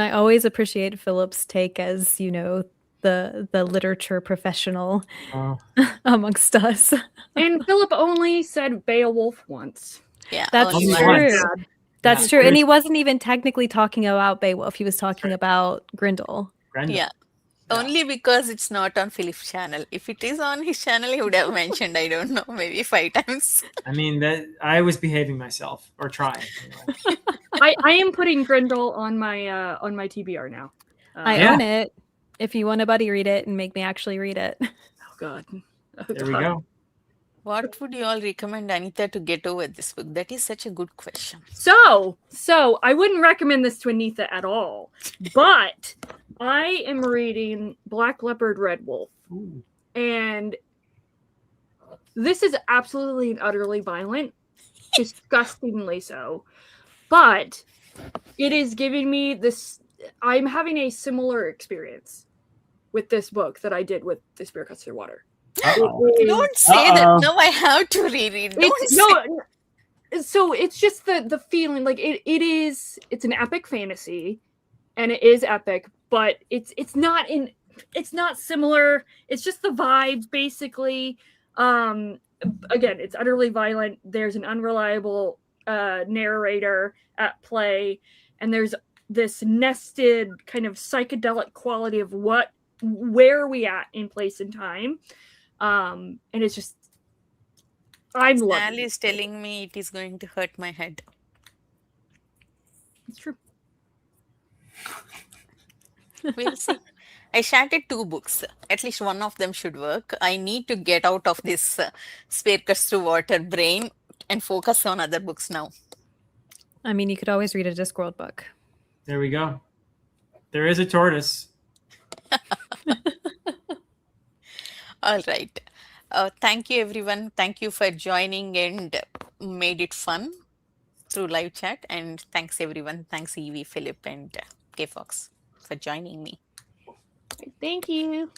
I always appreciate Philip's take as, the literature professional Oh. amongst us. And Philip only said Beowulf once. Yeah, That's only Only one. true. once. That's Yeah. true. And he wasn't even technically talking about Beowulf. He was talking right. about Grendel. Brenda. Yeah. Yeah. Only because it's not on Philip's channel. If it is on his channel, he would have mentioned, I don't know, maybe 5 times. I mean, that I was behaving myself, or trying. Anyway. I am putting Grendel on my TBR now. I Yeah. own it. If you want a buddy read it and make me actually read it. Oh God. Oh, There we God. go. What would you all recommend Anita to get over this book? That is such a good question. So I wouldn't recommend this to Anita at all, but I am reading Black Leopard, Red Wolf, Ooh. and this is absolutely and utterly violent, disgustingly so, but it is giving me this. I'm having a similar experience with this book that I did with The Spirit Cuts Through Water. Uh-oh. It is- Don't say Uh-oh. that. No, I have to reread. Don't It's, say. no, so it's just the feeling like it's an epic fantasy, and it is epic, but it's not similar. It's just the vibe basically. Again, it's utterly violent. There's an unreliable narrator at play, and there's this nested kind of psychedelic quality of where are we at in place and time. And it's just I'm Sal loving it. is telling me it is going to hurt my head. It's true. We'll see. I chatted 2 books. At least one of them should work. I need to get out of this Spirit Cuts Through Water brain and focus on other books now. I mean, you could always read a Discworld book. There we go. There is a tortoise. All right. Thank you, everyone. Thank you for joining and made it fun through live chat. And thanks, everyone. Thanks, Evie, Philip, and K Fox for joining me. Thank you.